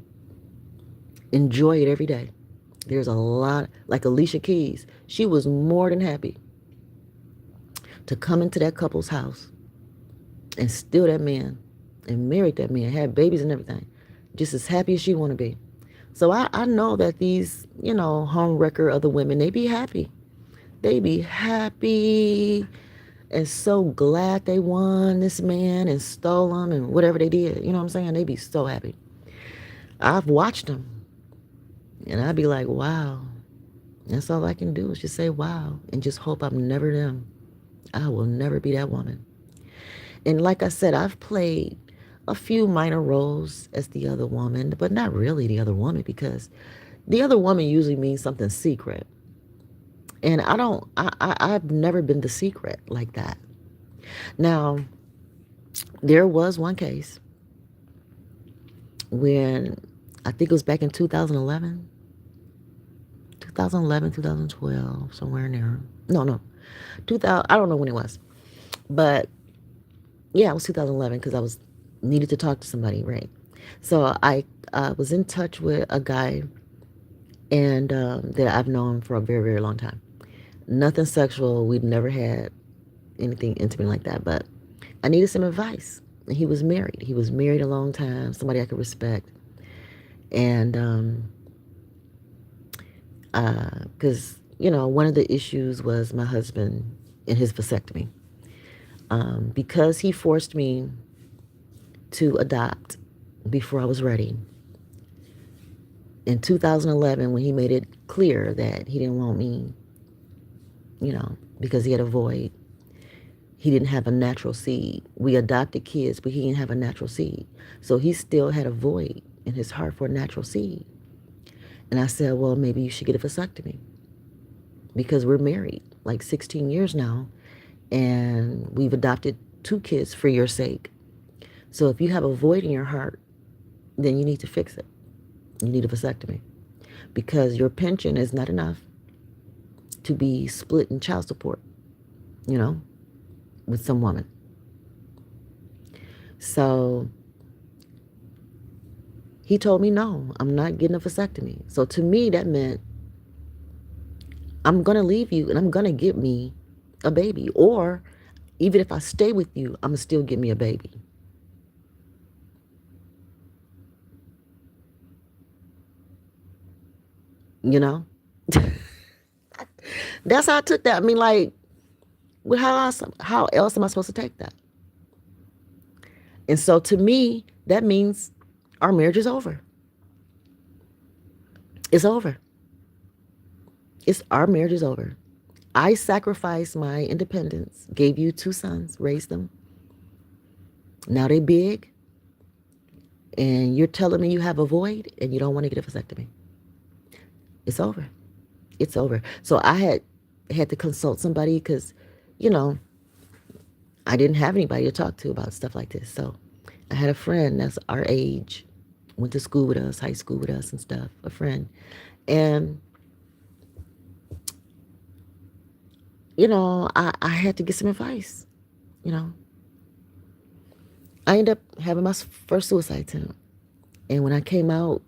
enjoy it every day. There's a lot, like Alicia Keys, she was more than happy to come into that couple's house and steal that man and married that man, had babies and everything, just as happy as she want to be. So I know that these, home wrecker other women, they be happy. They be happy and so glad they won this man and stole him and whatever they did. You know what I'm saying? They be so happy. I've watched them and I'd be like, wow. That's all I can do is just say wow and just hope I'm never them. I will never be that woman. And like I said, I've played a few minor roles as the other woman, but not really the other woman because the other woman usually means something secret. And I've never been the secret like that. Now, there was one case when I think it was back in 2011, 2012, somewhere in there. No, 2000, I don't know when it was. But yeah, it was 2011 because I was needed to talk to somebody, right? So I was in touch with a guy and that I've known for a very, very long time. Nothing sexual. We'd never had anything intimate like that, but I needed some advice. And he was married. He was married a long time, somebody I could respect. And because, one of the issues was my husband and his vasectomy. Because he forced me to adopt before I was ready. In 2011, when he made it clear that he didn't want me, because he had a void, he didn't have a natural seed. We adopted kids, but he didn't have a natural seed. So he still had a void in his heart for a natural seed. And I said, well, maybe you should get a vasectomy because we're married like 16 years now and we've adopted 2 kids for your sake. So if you have a void in your heart, then you need to fix it. You need a vasectomy because your pension is not enough to be split in child support, with some woman. So he told me, no, I'm not getting a vasectomy. So to me, that meant I'm going to leave you and I'm going to get me a baby. Or even if I stay with you, I'm going to still get me a baby. You know? That's how I took that. I mean, like, how else am I supposed to take that? And so to me, that means our marriage is over. It's over. Our marriage is over. I sacrificed my independence, gave you 2 sons, raised them. Now they big, and you're telling me you have a void and you don't want to get a vasectomy. It's over. It's over. So I had to consult somebody because, I didn't have anybody to talk to about stuff like this. So I had a friend that's our age, went to school with us, high school with us and stuff, a friend. And, I had to get some advice, I ended up having my first suicide attempt. And when I came out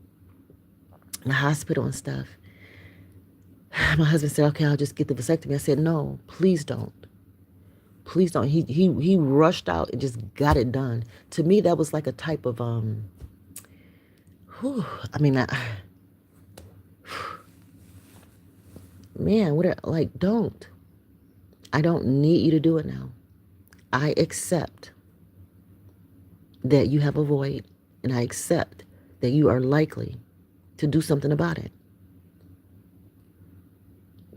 in the hospital and stuff, my husband said, okay, I'll just get the vasectomy. I said, no, please don't. Please don't. He rushed out and just got it done. To me, that was like a type of, man, don't. I don't need you to do it now. I accept that you have a void, and I accept that you are likely to do something about it.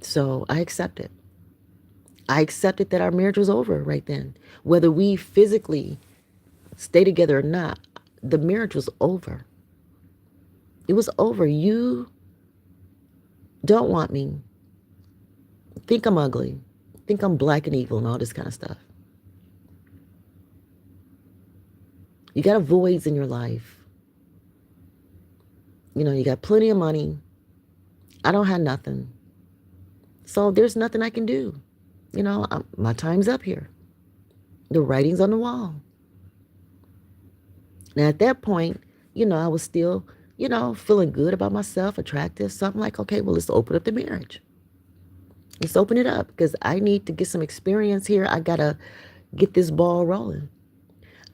So I accept it. I accepted that our marriage was over right then. Whether we physically stay together or not, the marriage was over. It was over. You don't want me. Think I'm ugly. Think I'm black and evil and all this kind of stuff. You got voids in your life. You got plenty of money. I don't have nothing. So there's nothing I can do. My time's up here. The writing's on the wall. Now, at that point, I was still, feeling good about myself, attractive. So I'm like, okay, well, let's open up the marriage. Let's open it up because I need to get some experience here. I got to get this ball rolling.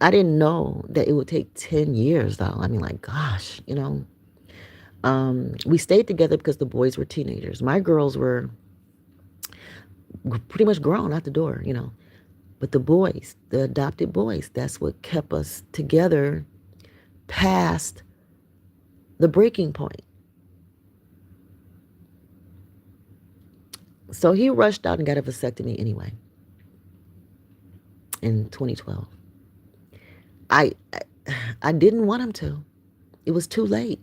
I didn't know that it would take 10 years, though. I mean, like, gosh, we stayed together because the boys were teenagers. My girls were pretty much grown out the door. But the boys, the adopted boys, that's what kept us together past the breaking point. So he rushed out and got a vasectomy anyway in 2012. I, I I didn't want him to. It was too late.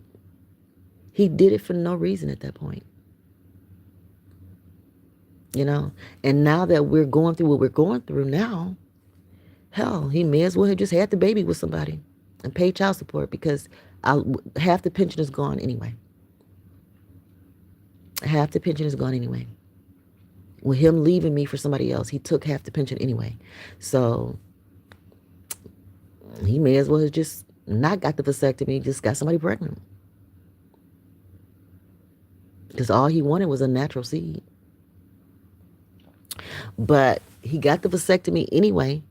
He did it for no reason at that point. You know? And now that we're going through what we're going through now, hell, he may as well have just had the baby with somebody and paid child support because half the pension is gone anyway. Half the pension is gone anyway. With him leaving me for somebody else, he took half the pension anyway. So he may as well have just not got the vasectomy, just got somebody pregnant. Because all he wanted was a natural seed. But he got the vasectomy anyway,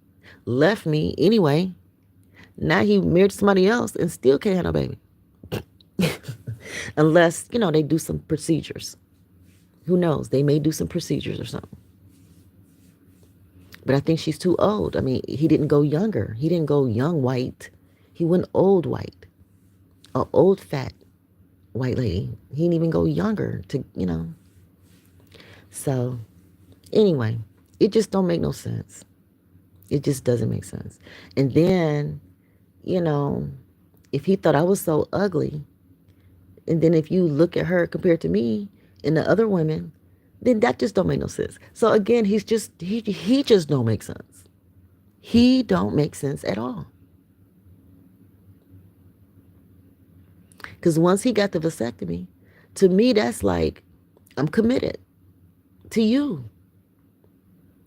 left me anyway. Now he married somebody else and still can't have no baby. Unless, they do some procedures. Who knows? They may do some procedures or something. But I think she's too old. I mean, he didn't go younger. He didn't go young white. He went old white. A old fat white lady. He didn't even go younger to. So, anyway, it just don't make no sense. It just doesn't make sense. And then, if he thought I was so ugly, and then if you look at her compared to me and the other women, then that just don't make no sense. So again, he just don't make sense. He don't make sense at all. Because once he got the vasectomy, to me, that's like, I'm committed to you.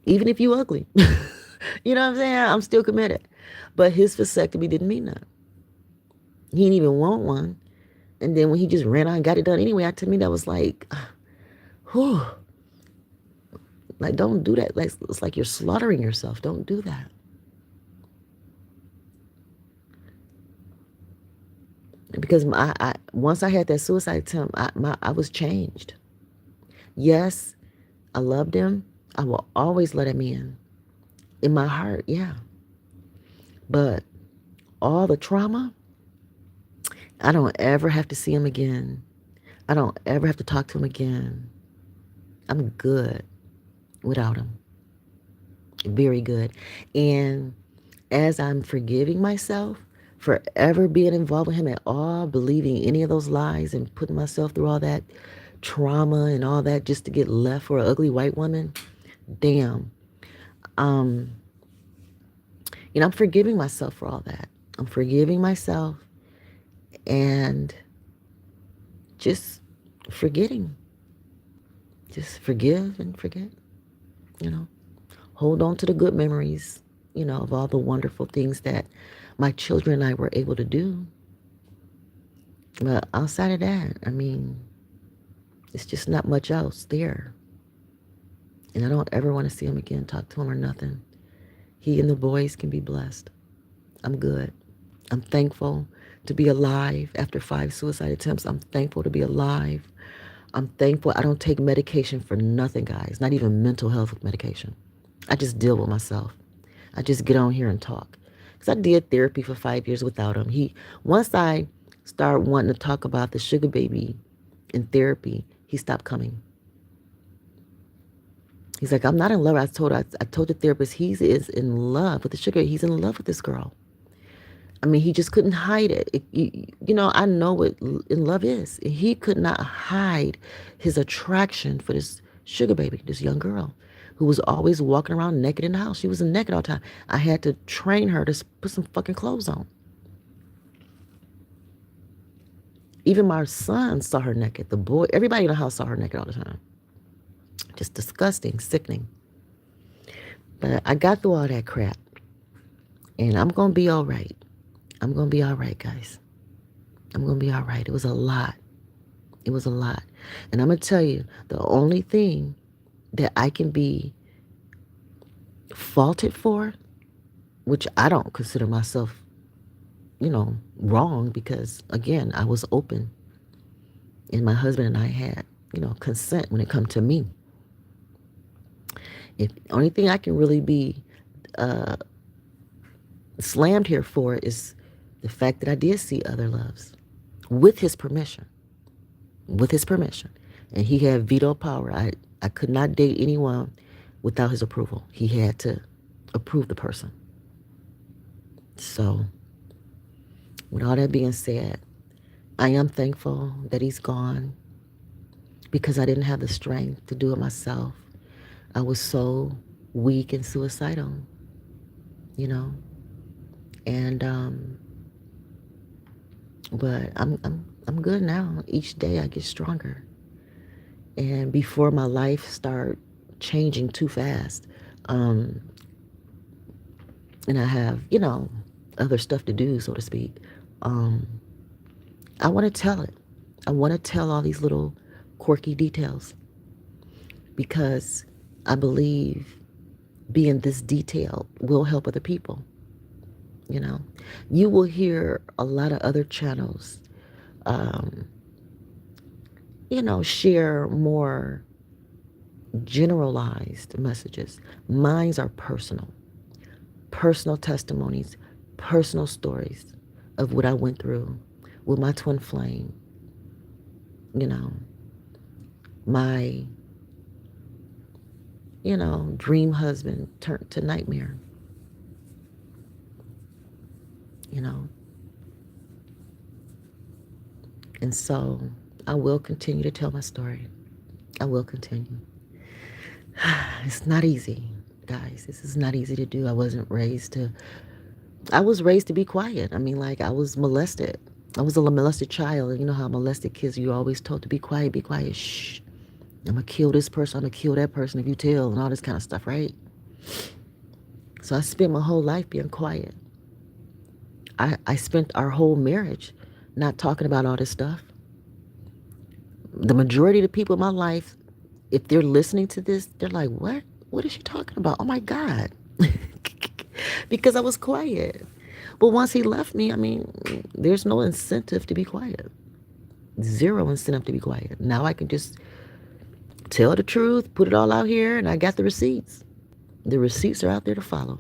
Even if you ugly. You know what I'm saying? I'm still committed. But his vasectomy didn't mean that. He didn't even want one. And then when he just ran out and got it done anyway, to me, that was like, whew. Like, don't do that. Like, it's like you're slaughtering yourself. Don't do that. Because once I had that suicide attempt, I was changed. Yes, I loved him. I will always let him in my heart, yeah. But all the trauma, I don't ever have to see him again. I don't ever have to talk to him again. I'm good without him. Very good. And as I'm forgiving myself for ever being involved with him at all, believing any of those lies and putting myself through all that trauma and all that just to get left for an ugly white woman, damn. I'm forgiving myself for all that. I'm forgiving myself and just forgetting. Just forgive and forget, Hold on to the good memories, of all the wonderful things that my children and I were able to do. But outside of that, I mean, it's just not much else there. And I don't ever want to see him again, talk to him or nothing. He and the boys can be blessed. I'm good. I'm thankful to be alive after 5 suicide attempts. I'm thankful to be alive. I'm thankful I don't take medication for nothing, guys. Not even mental health medication. I just deal with myself. I just get on here and talk. Because I did therapy for 5 years without him. Once I started wanting to talk about the sugar baby in therapy, he stopped coming. He's like, I'm not in love. I told the therapist he is in love with the sugar. He's in love with this girl. I mean, he just couldn't hide it. I know what in love is. He could not hide his attraction for this sugar baby, this young girl who was always walking around naked in the house. She was naked all the time. I had to train her to put some fucking clothes on. Even my son saw her naked. The boy, everybody in the house saw her naked all the time. Just disgusting, sickening. But I got through all that crap. And I'm going to be all right. I'm going to be all right, guys. I'm going to be all right. It was a lot. It was a lot. And I'm going to tell you, the only thing that I can be faulted for, which I don't consider myself, wrong, because again, I was open and my husband and I had, consent when it come to me. If only thing I can really be slammed here for is the fact that I did see other loves with his permission. With his permission. And he had veto power. I could not date anyone without his approval. He had to approve the person. So, with all that being said, I am thankful that he's gone because I didn't have the strength to do it myself. I was so weak and suicidal, you know. And but I'm good now. Each day I get stronger. And before my life start changing too fast, and I have, other stuff to do, so to speak, I want to tell it. I want to tell all these little quirky details because I believe being this detailed will help other people. You will hear a lot of other channels, share more generalized messages. Mine's are personal testimonies, personal stories of what I went through with my twin flame. My, dream husband turned to nightmare. And so I will continue to tell my story. I will continue. It's not easy, guys. This is not easy to do. I was raised to be quiet. I mean, like, I was molested. I was a molested child. You know how molested kids, you're always told to be quiet, shh. I'm going to kill this person, I'm going to kill that person if you tell, and all this kind of stuff, right? So I spent my whole life being quiet. I spent our whole marriage not talking about all this stuff. The majority of the people in my life, if they're listening to this, they're like, what? What is she talking about? Oh my God. Because I was quiet. But once he left me, I mean, there's no incentive to be quiet. Zero incentive to be quiet. Now I can just tell the truth, put it all out here, and I got the receipts. The receipts are out there to follow.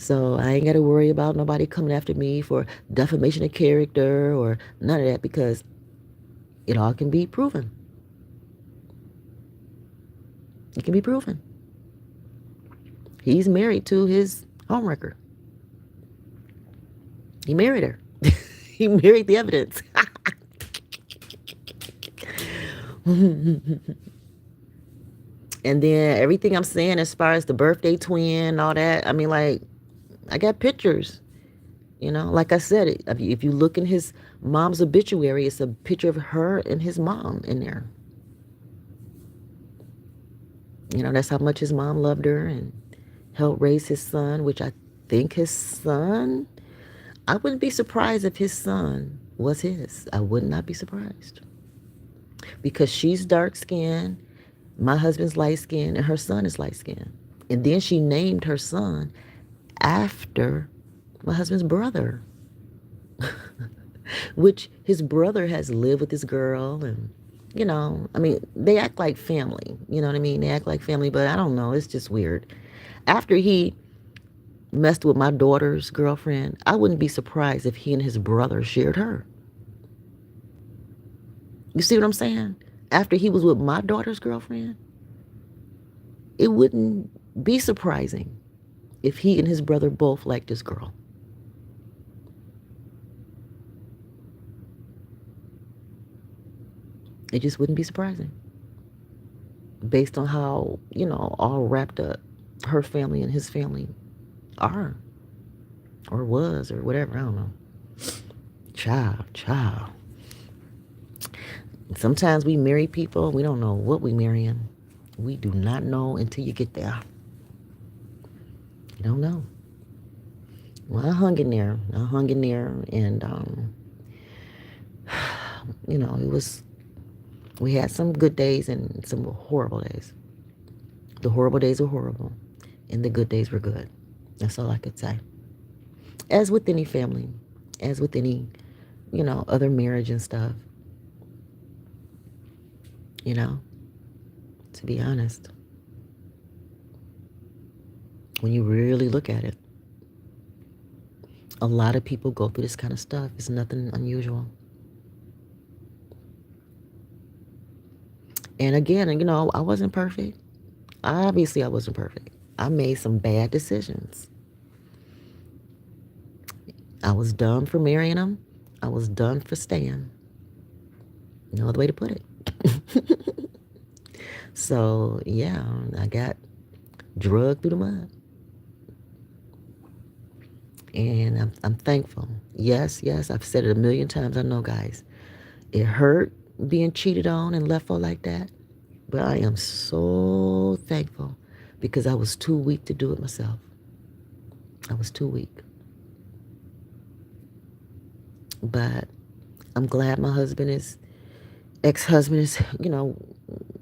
So I ain't got to worry about nobody coming after me for defamation of character or none of that, because it all can be proven. It can be proven. He's married to his homewrecker. He married her. He married the evidence. And then everything I'm saying as far as the birthday twin, all that, I mean, like, I got pictures. Like I said, if you look in his mom's obituary, it's a picture of her and his mom in there. That's how much his mom loved her and helped raise his son, which I think his son, I wouldn't be surprised if his son was his. I would not be surprised. Because she's dark skinned, my husband's light skinned, and her son is light skinned. And then she named her son after my husband's brother. Which his brother has lived with this girl, and I mean, they act like family. You know what I mean? They act like family, but I don't know. It's just weird. After he messed with my daughter's girlfriend, I wouldn't be surprised if he and his brother shared her. You see what I'm saying? After he was with my daughter's girlfriend, it wouldn't be surprising if he and his brother both liked this girl. It just wouldn't be surprising. Based on how, all wrapped up her family and his family are. Or was, or whatever, I don't know. Child. Sometimes we marry people, we don't know what we marrying. We do not know until you get there. You don't know. Well, I hung in there. I hung in there, and it was. We had some good days and some horrible days. The horrible days were horrible, and the good days were good. That's all I could say. As with any family, as with any, other marriage and stuff, you know, to be honest, when you really look at it, a lot of people go through this kind of stuff. It's nothing unusual. And again, I wasn't perfect. Obviously, I wasn't perfect. I made some bad decisions. I was done for marrying him. I was done for staying. No other way to put it. So, yeah, I got drugged through the mud. And I'm thankful. Yes, yes, I've said it a million times. I know, guys. It hurt being cheated on and left for like that. But I am so thankful because I was too weak to do it myself. I was too weak. But I'm glad my ex-husband is,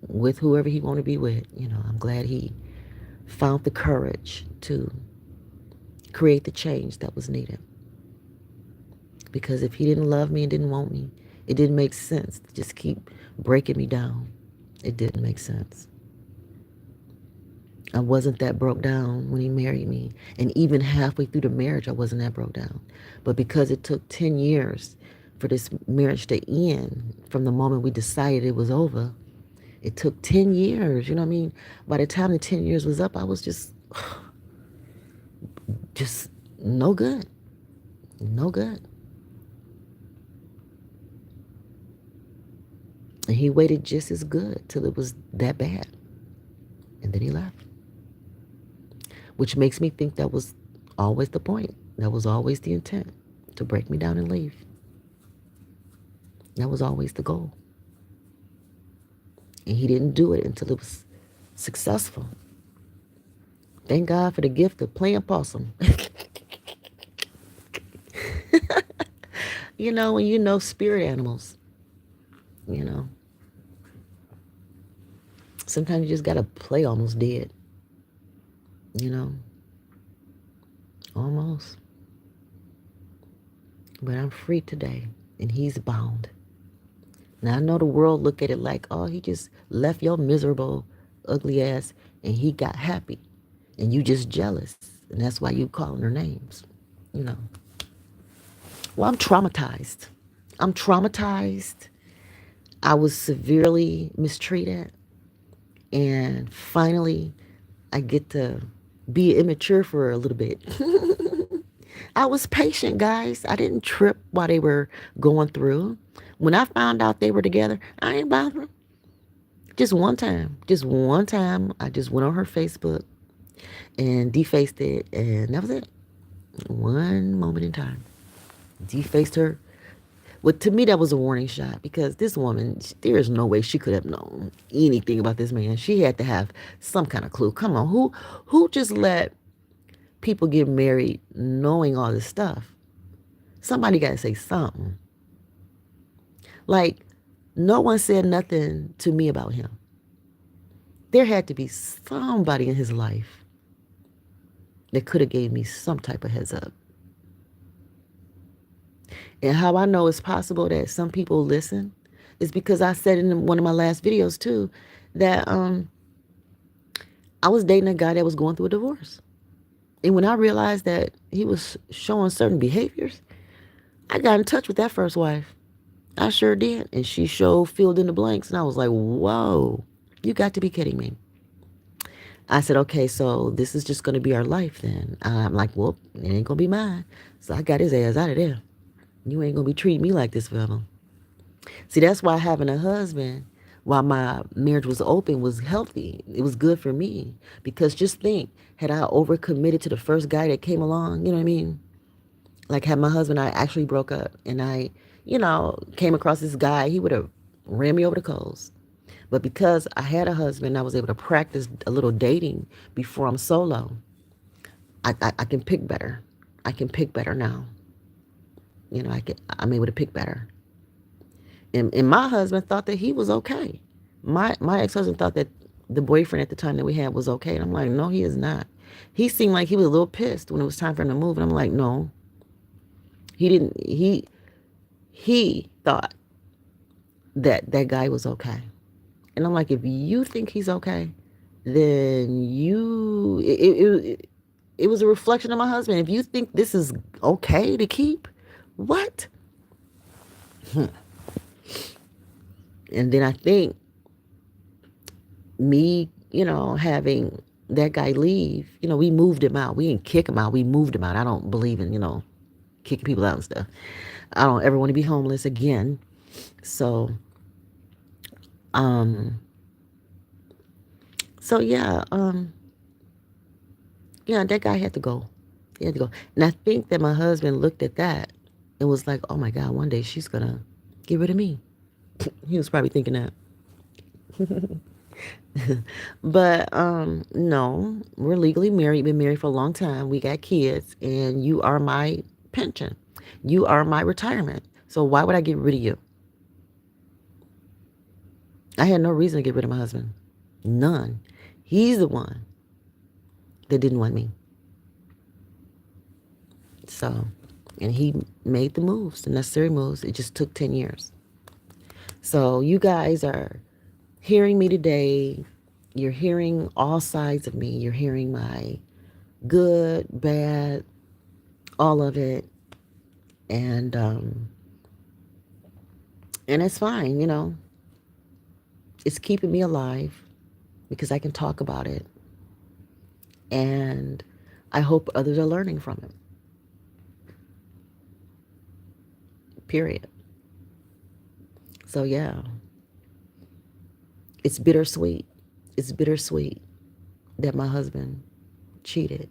with whoever he want to be with. I'm glad he found the courage to create the change that was needed. Because if he didn't love me and didn't want me, it didn't make sense to just keep breaking me down. It didn't make sense. I wasn't that broke down when he married me. And even halfway through the marriage, I wasn't that broke down. But because it took 10 years for this marriage to end, from the moment we decided it was over, it took 10 years. You know what I mean? By the time the 10 years was up, I was just no good. No good. And he waited just as good till it was that bad. And then he left. Which makes me think that was always the point. That was always the intent, to break me down and leave. That was always the goal. And he didn't do it until it was successful. Thank God for the gift of playing possum. When you know spirit animals, you know, sometimes you just got to play almost dead, you know, almost. But I'm free today, and he's bound. Now, I know the world look at it like, oh, he just left your miserable, ugly ass, and he got happy. And you just jealous. And that's why you calling her names, you know. Well, I'm traumatized. I'm traumatized. I was severely mistreated. And finally, I get to be immature for a little bit. I was patient, guys. I didn't trip while they were going through. When I found out they were together, I ain't bothered. Just one time. Just one time, I just went on her Facebook and defaced it, and that was it. One moment in time. Defaced her. Well, to me, that was a warning shot because this woman, there is no way she could have known anything about this man. She had to have some kind of clue. Come on, who just let people get married knowing all this stuff? Somebody got to say something. Like, no one said nothing to me about him. There had to be somebody in his life that could have gave me some type of heads up. And how I know it's possible that some people listen is because I said in one of my last videos too that I was dating a guy that was going through a divorce. And when I realized that he was showing certain behaviors, I got in touch with that first wife. I sure did. And she filled in the blanks. And I was like, whoa, you got to be kidding me. I said, okay, so this is just going to be our life then. I'm like, well, it ain't going to be mine. So I got his ass out of there. You ain't going to be treating me like this forever. See, that's why having a husband while my marriage was open was healthy. It was good for me. Because just think, had I overcommitted to the first guy that came along, you know what I mean? Like had my husband and I actually broke up and I, came across this guy, he would have ran me over the coals. But because I had a husband, I was able to practice a little dating before I'm solo. I can pick better. I can pick better now. I'm able to pick better. And my husband thought that he was okay. My ex-husband thought that the boyfriend at the time that we had was okay. And I'm like, no, he is not. He seemed like he was a little pissed when it was time for him to move. And I'm like, no, he didn't. He thought that that guy was okay. And I'm like, if you think he's okay, then it was a reflection of my husband. If you think this is okay to keep, what? And then I think me, having that guy leave, we moved him out. We didn't kick him out. We moved him out. I don't believe in, kicking people out and stuff. I don't ever want to be homeless again. So, um, so yeah, that guy had to go. He had to go. And I think that my husband looked at that and was like, oh my God, one day she's going to get rid of me. He was probably thinking that. But no, we're legally married, been married for a long time. We got kids, and you are my pension. You are my retirement. So why would I get rid of you? I had no reason to get rid of my husband. None. He's the one that didn't want me. So, and he made the moves, the necessary moves. It just took 10 years. So you guys are hearing me today. You're hearing all sides of me. You're hearing my good, bad, all of it. And it's fine, It's keeping me alive because I can talk about it. And I hope others are learning from it. Period. So yeah. It's bittersweet. It's bittersweet that my husband cheated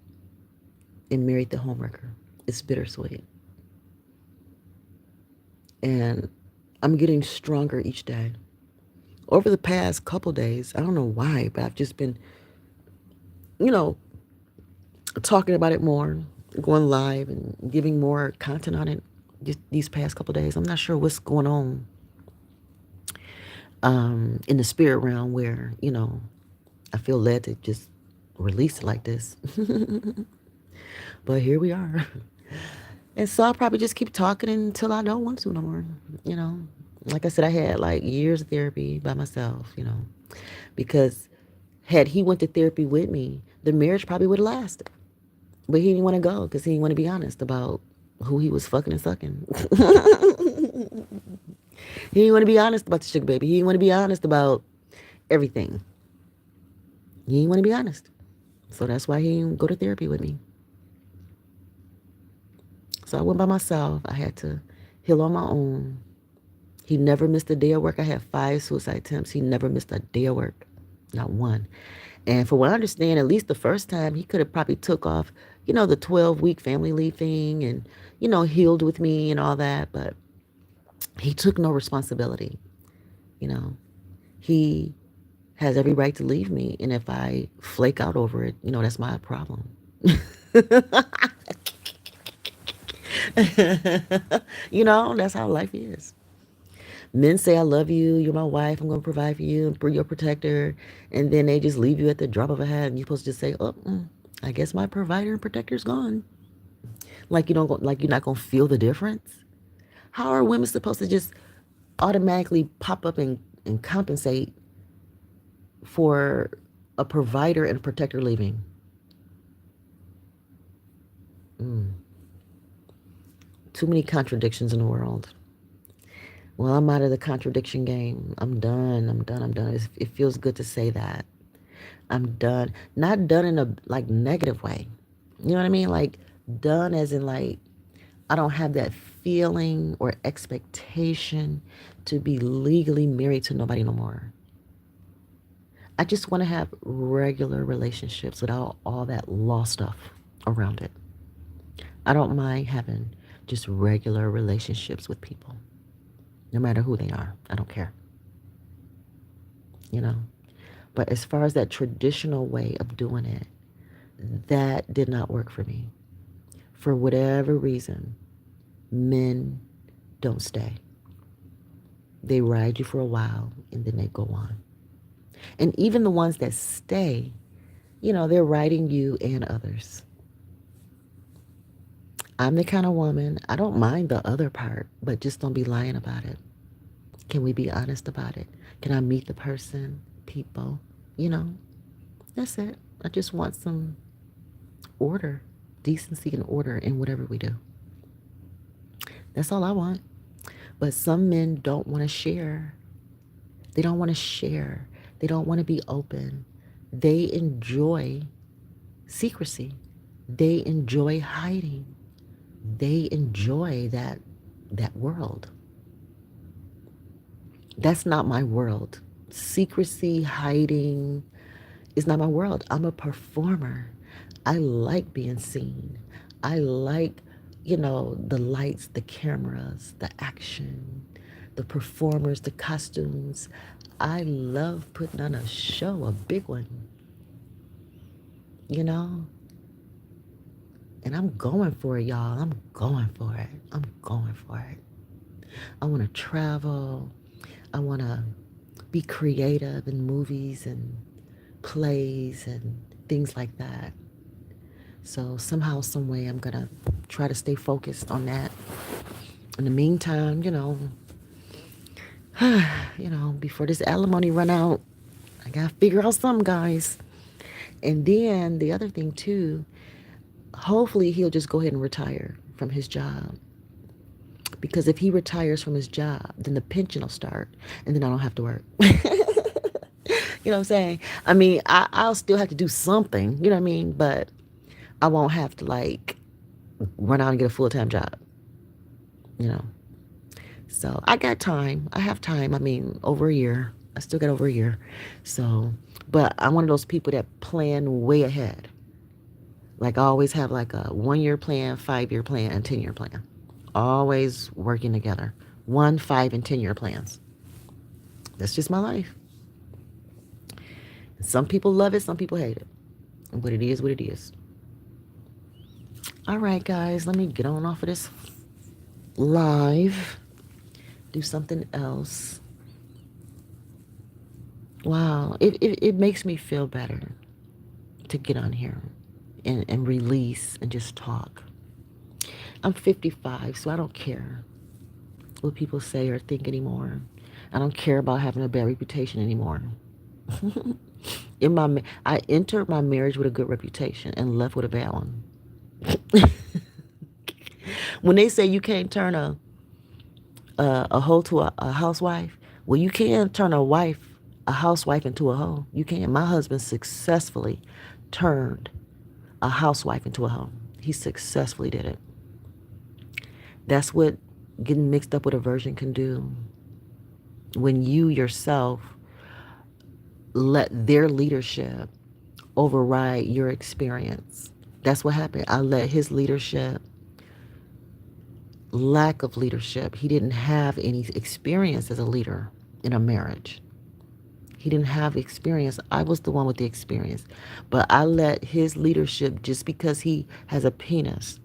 and married the homewrecker. It's bittersweet. And I'm getting stronger each day. Over the past couple days, I don't know why, but I've just been, you know, talking about it more, going live and giving more content on it just these past couple days. I'm not sure what's going on in the spirit realm where, I feel led to just release it like this. But here we are. And so I'll probably just keep talking until I don't want to no more, Like I said, I had like years of therapy by myself, because had he went to therapy with me, the marriage probably would have lasted. But he didn't want to go because he didn't want to be honest about who he was fucking and sucking. He didn't want to be honest about the sugar baby. He didn't want to be honest about everything. He didn't want to be honest. So that's why he didn't go to therapy with me. So I went by myself. I had to heal on my own. He never missed a day of work. I had 5 suicide attempts. He never missed a day of work. Not one. And for what I understand, at least the first time, he could have probably took off, the 12-week family leave thing and, healed with me and all that. But he took no responsibility. He has every right to leave me. And if I flake out over it, that's my problem. That's how life is. Men say, I love you, you're my wife, I'm going to provide for you, and be your protector. And then they just leave you at the drop of a hat. And you're supposed to just say, oh, I guess my provider and protector's gone. Like like you're not going to feel the difference. How are women supposed to just automatically pop up and compensate for a provider and protector leaving? Too many contradictions in the world. Well, I'm out of the contradiction game. I'm done. It feels good to say that. I'm done. Not done in a negative way. You know what I mean? Like done as in I don't have that feeling or expectation to be legally married to nobody no more. I just want to have regular relationships without all that law stuff around it. I don't mind having just regular relationships with people. No matter who they are. I don't care. But as far as that traditional way of doing it, that did not work for me. For whatever reason, men don't stay. They ride you for a while and then they go on. And even the ones that stay, they're riding you and others. I'm the kind of woman, I don't mind the other part, but just don't be lying about it. Can we be honest about it? Can I meet the person, people? You know, that's it. I just want some order, decency and order in whatever we do. That's all I want. But some men don't want to share. They don't want to share. They don't want to be open. They enjoy secrecy. They enjoy hiding. They enjoy that world. That's not my world. Secrecy, hiding is not my world. I'm a performer. I like being seen. I like, the lights, the cameras, the action, the performers, the costumes. I love putting on a show, a big one, you know? And I'm going for it, y'all. I'm going for it. I'm going for it. I want to travel. I want to be creative in movies and plays and things like that. So somehow, some way, I'm gonna try to stay focused on that. In the meantime, before this alimony run out, I gotta figure out something, guys. And then the other thing too, hopefully he'll just go ahead and retire from his job. Because if he retires from his job, then the pension will start, and then I don't have to work. You know what I'm saying? I mean, I'll still have to do something, you know what I mean? But I won't have to run out and get a full-time job, you know? So I got time. I have time. I mean, over a year. I still got over a year. So, but I'm one of those people that plan way ahead. Like I always have like a 1-year plan, 5-year plan, and 10-year plan. Always working together. 1, 5, and 10-year plans. That's just my life. Some people love it, some people hate it. But it is what it is. All right, guys, let me get on off of this live. Do something else. Wow, it makes me feel better to get on here and release and just talk. I'm 55, so I don't care what people say or think anymore. I don't care about having a bad reputation anymore. I entered my marriage with a good reputation and left with a bad one. When they say you can't turn a hoe to a housewife, well, you can turn a housewife into a hoe. You can. My husband successfully turned a housewife into a hoe. He successfully did it. That's what getting mixed up with a virgin can do. When you yourself let their leadership override your experience. That's what happened. I let his lack of leadership. He didn't have any experience as a leader in a marriage. He didn't have experience. I was the one with the experience. But I let his leadership, just because he has a penis,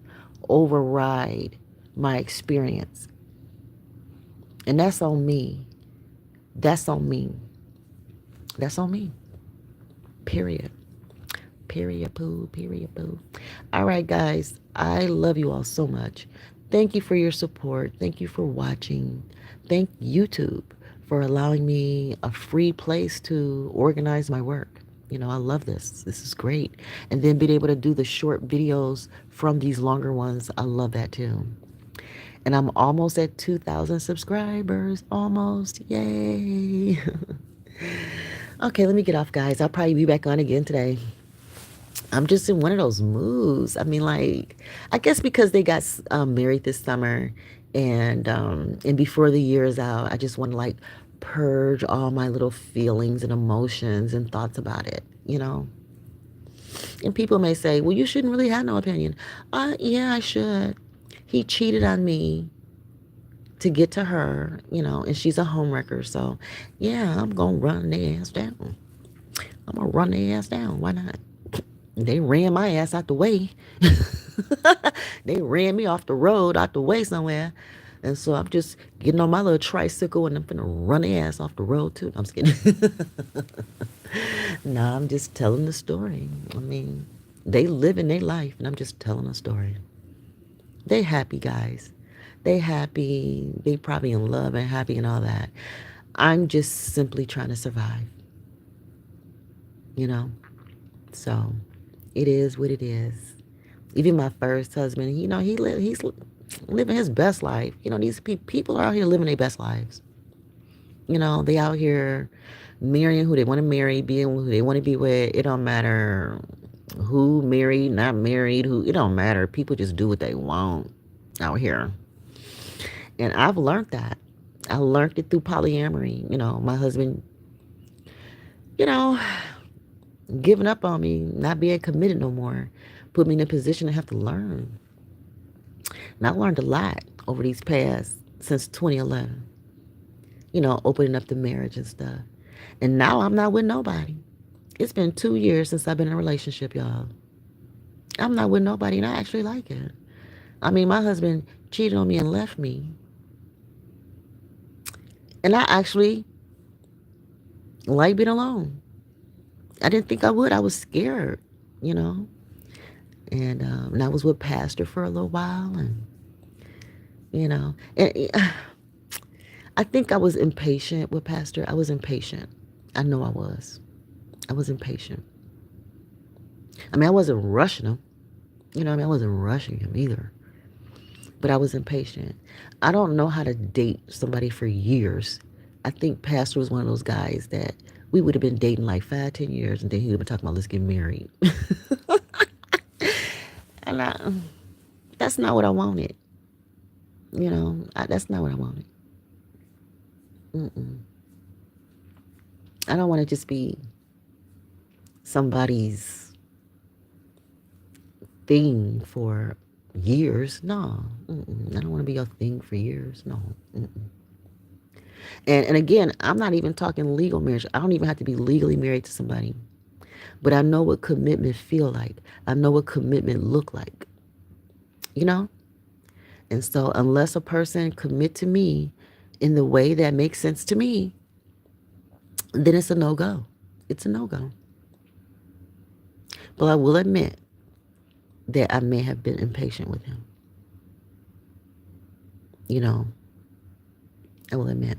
override my experience. And that's on me. That's on me. That's on me. Period. Period, poo, period, poo. All right, guys. I love you all so much. Thank you for your support. Thank you for watching. Thank YouTube for allowing me a free place to organize my work. I love this. This is great. And then being able to do the short videos from these longer ones, I love that too. And I'm almost at 2,000 subscribers. Almost. Yay. Okay, let me get off, guys. I'll probably be back on again today. I'm just in one of those moods. I mean, I guess because they got married this summer, and before the year is out, I just want to purge all my little feelings and emotions and thoughts about it, And people may say, well, you shouldn't really have no opinion. Yeah, I should. He cheated on me to get to her, and she's a homewrecker. So, yeah, I'm going to run their ass down. I'm going to run their ass down. Why not? They ran my ass out the way. They ran me off the road, out the way somewhere. And so I'm just getting on my little tricycle and I'm gonna run their ass off the road too. I'm just kidding. Nah, I'm just telling the story. I mean, they living their life and I'm just telling a story. They happy guys. They happy. They probably in love and happy and all that. I'm just simply trying to survive, you know? So it is what it is. Even my first husband, he's living his best life. These people are out here living their best lives. They out here marrying who they want to marry, being who they want to be with. It don't matter who married, not married, who, it don't matter. People just do what they want out here. And I've learned that. I learned it through polyamory. My husband, you know, giving up on me, not being committed no more, put me in a position to have to learn. And I learned a lot over these past, since 2011, opening up the marriage and stuff. And now I'm not with nobody. It's been 2 years since I've been in a relationship, y'all. I'm not with nobody and I actually like it. I mean, my husband cheated on me and left me. And I actually like being alone. I didn't think I would. I was scared, you know. And I was with Pastor for a little while, and I think I was impatient with Pastor. I was impatient. I know I was. I was impatient. I mean, I wasn't rushing him. I wasn't rushing him either. But I was impatient. I don't know how to date somebody for years. I think Pastor was one of those guys that we would have been dating like 5, 10 years, and then he would have been talking about let's get married. And that's not what I wanted. That's not what I wanted. Mm-mm. I don't want to just be somebody's thing for years. No. Mm-mm. I don't want to be your thing for years. No. Mm-mm. And again, I'm not even talking legal marriage. I don't even have to be legally married to somebody. But I know what commitment feel like. I know what commitment look like. And so unless a person commit to me in the way that makes sense to me, then it's a no-go. It's a no-go. But I will admit that I may have been impatient with him. I will admit.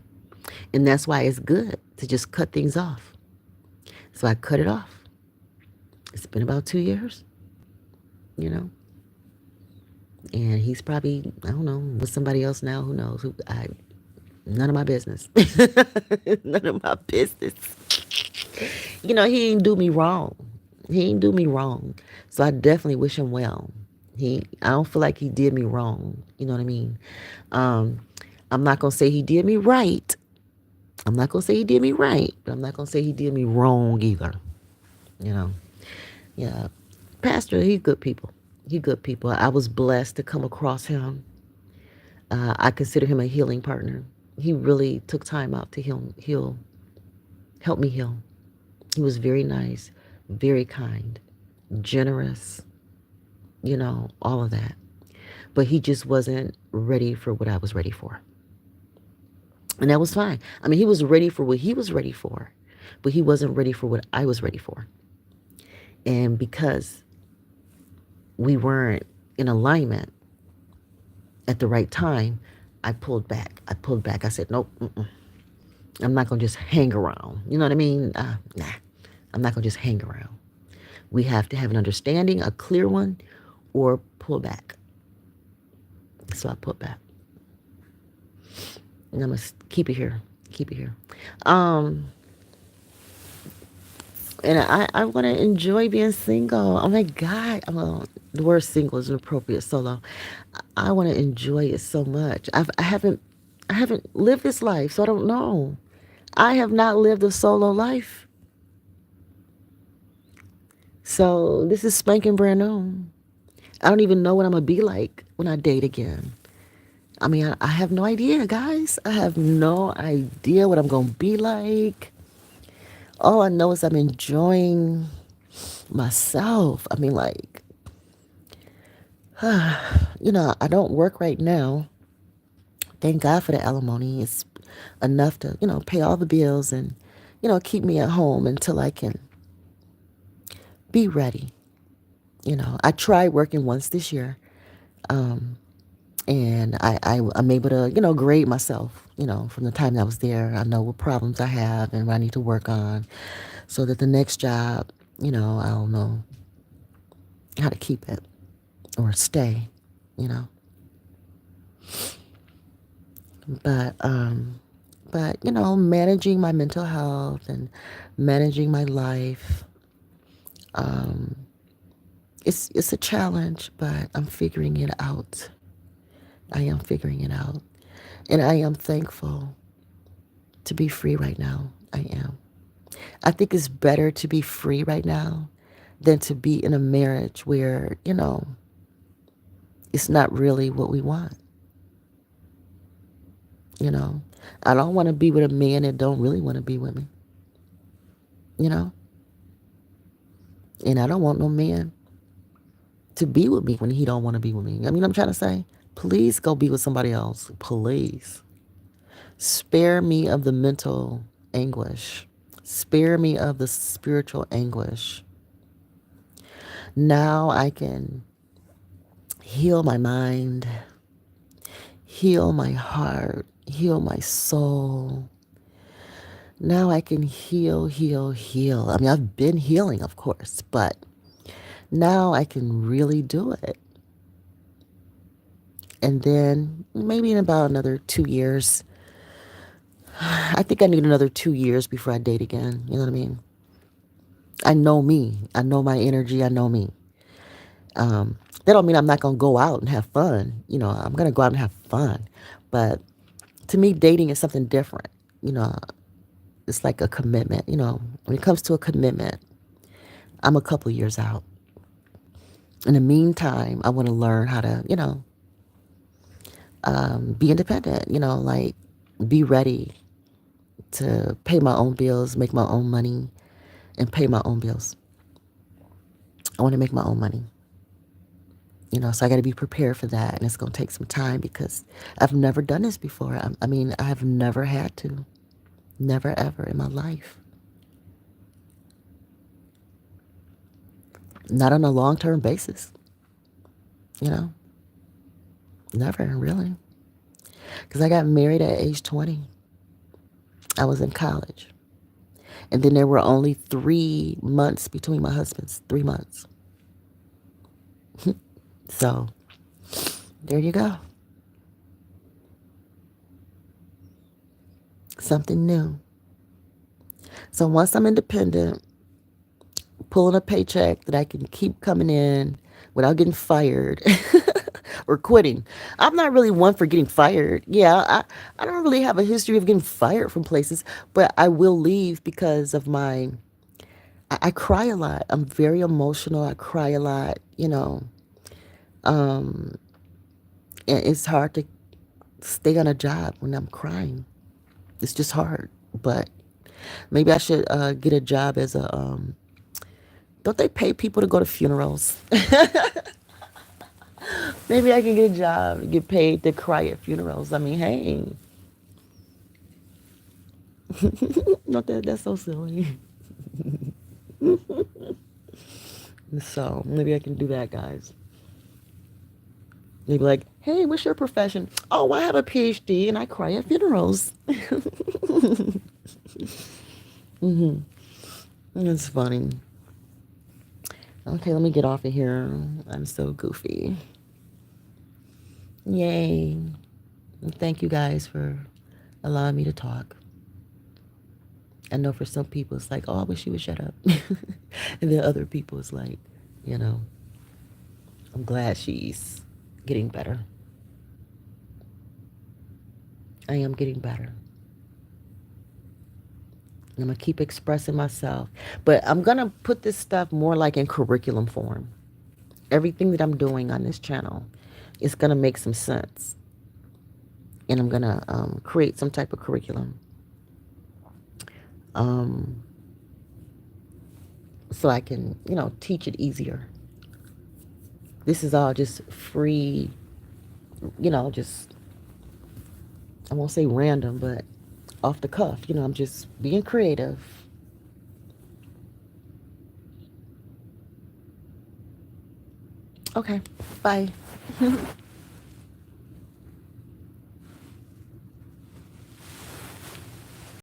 And that's why it's good to just cut things off. So I cut it off. It's been about 2 years, you know. And he's probably, I don't know, with somebody else now, who knows? None of my business. None of my business. He ain't do me wrong. He ain't do me wrong. So I definitely wish him well. I don't feel like he did me wrong. You know what I mean? I'm not going to say he did me right. I'm not going to say he did me right, but I'm not going to say he did me wrong either. Yeah. Pastor, he's good people. He good people. I was blessed to come across him. I consider him a healing partner. He really took time out to help me heal. He was very nice, very kind, generous, all of that. But he just wasn't ready for what I was ready for. And that was fine. I mean, he was ready for what he was ready for, but he wasn't ready for what I was ready for. And because we weren't in alignment at the right time, I pulled back. I said, nope, I'm not going to just hang around. You know what I mean? Nah, I'm not going to just hang around. We have to have an understanding, a clear one, or pull back. So I pulled back. And I'm going to keep it here. And I want to enjoy being single. Oh my God. Well, the word single is inappropriate, solo. I want to enjoy it so much. I haven't lived this life, so I don't know. I have not lived a solo life. So this is spanking brand new. I don't even know what I'm going to be like when I date again. I mean, I have no idea, guys. I have no idea what I'm going to be like. All I know is I'm enjoying myself. I mean, like, I don't work right now. Thank God for the alimony. It's enough to, pay all the bills and, keep me at home until I can be ready. I tried working once this year, and I'm able to, grade myself, from the time that I was there. I know what problems I have and what I need to work on so that the next job, I don't know how to keep it or stay, you know. But managing my mental health and managing my life, it's a challenge, but I'm figuring it out. I am figuring it out. And I am thankful to be free right now. I am. I think it's better to be free right now than to be in a marriage where, it's not really what we want. You know, I don't want to be with a man that don't really want to be with me. You know, and I don't want no man to be with me when he don't want to be with me. I mean, I'm trying to say, please go be with somebody else. Please spare me of the mental anguish. Spare me of the spiritual anguish. Now I can heal my mind, heal my heart, heal my soul. Now I can heal, heal, heal. I mean, I've been healing, of course, but now I can really do it. And then maybe in about another 2 years, I think I need another 2 years before I date again. You know what I mean? I know me. I know my energy. I know me. That don't mean I'm not going to go out and have fun. I'm going to go out and have fun. But to me, dating is something different. You know, it's like a commitment. When it comes to a commitment, I'm a couple years out. In the meantime, I want to learn how to, be independent, like be ready to pay my own bills, make my own money, and pay my own bills. I want to make my own money. So I got to be prepared for that. And it's going to take some time because I've never done this before. I mean, I have never had to. Never, ever in my life. Not on a long-term basis. You know, never really. Because I got married at age 20. I was in college. And then there were only 3 months between my husbands. 3 months. So there you go. Something new. So once I'm independent, pulling a paycheck that I can keep coming in without getting fired or quitting. I'm not really one for getting fired. Yeah, I don't really have a history of getting fired from places, but I will leave because of I cry a lot. I'm very emotional. I cry a lot, and it's hard to stay on a job when I'm crying. It's just hard. But maybe I should get a job as a don't they pay people to go to funerals? Maybe I can get a job, get paid to cry at funerals. I mean, hey, not that's so silly. So maybe I can do that, guys. Maybe like, hey, what's your profession? Oh, I have a PhD and I cry at funerals. That's funny. Okay, let me get off of here. I'm so goofy. Yay. And thank you guys for allowing me to talk. I know for some people it's like, oh, I wish you would shut up. And then other people it's like, you know, I'm glad she's getting better. I am getting better. I'm going to keep expressing myself. But I'm going to put this stuff more like in curriculum form. Everything that I'm doing on this channel is going to make some sense. And I'm going to create some type of curriculum. so I can, teach it easier. This is all just free, just, I won't say random, but off the cuff. I'm just being creative. Okay, bye.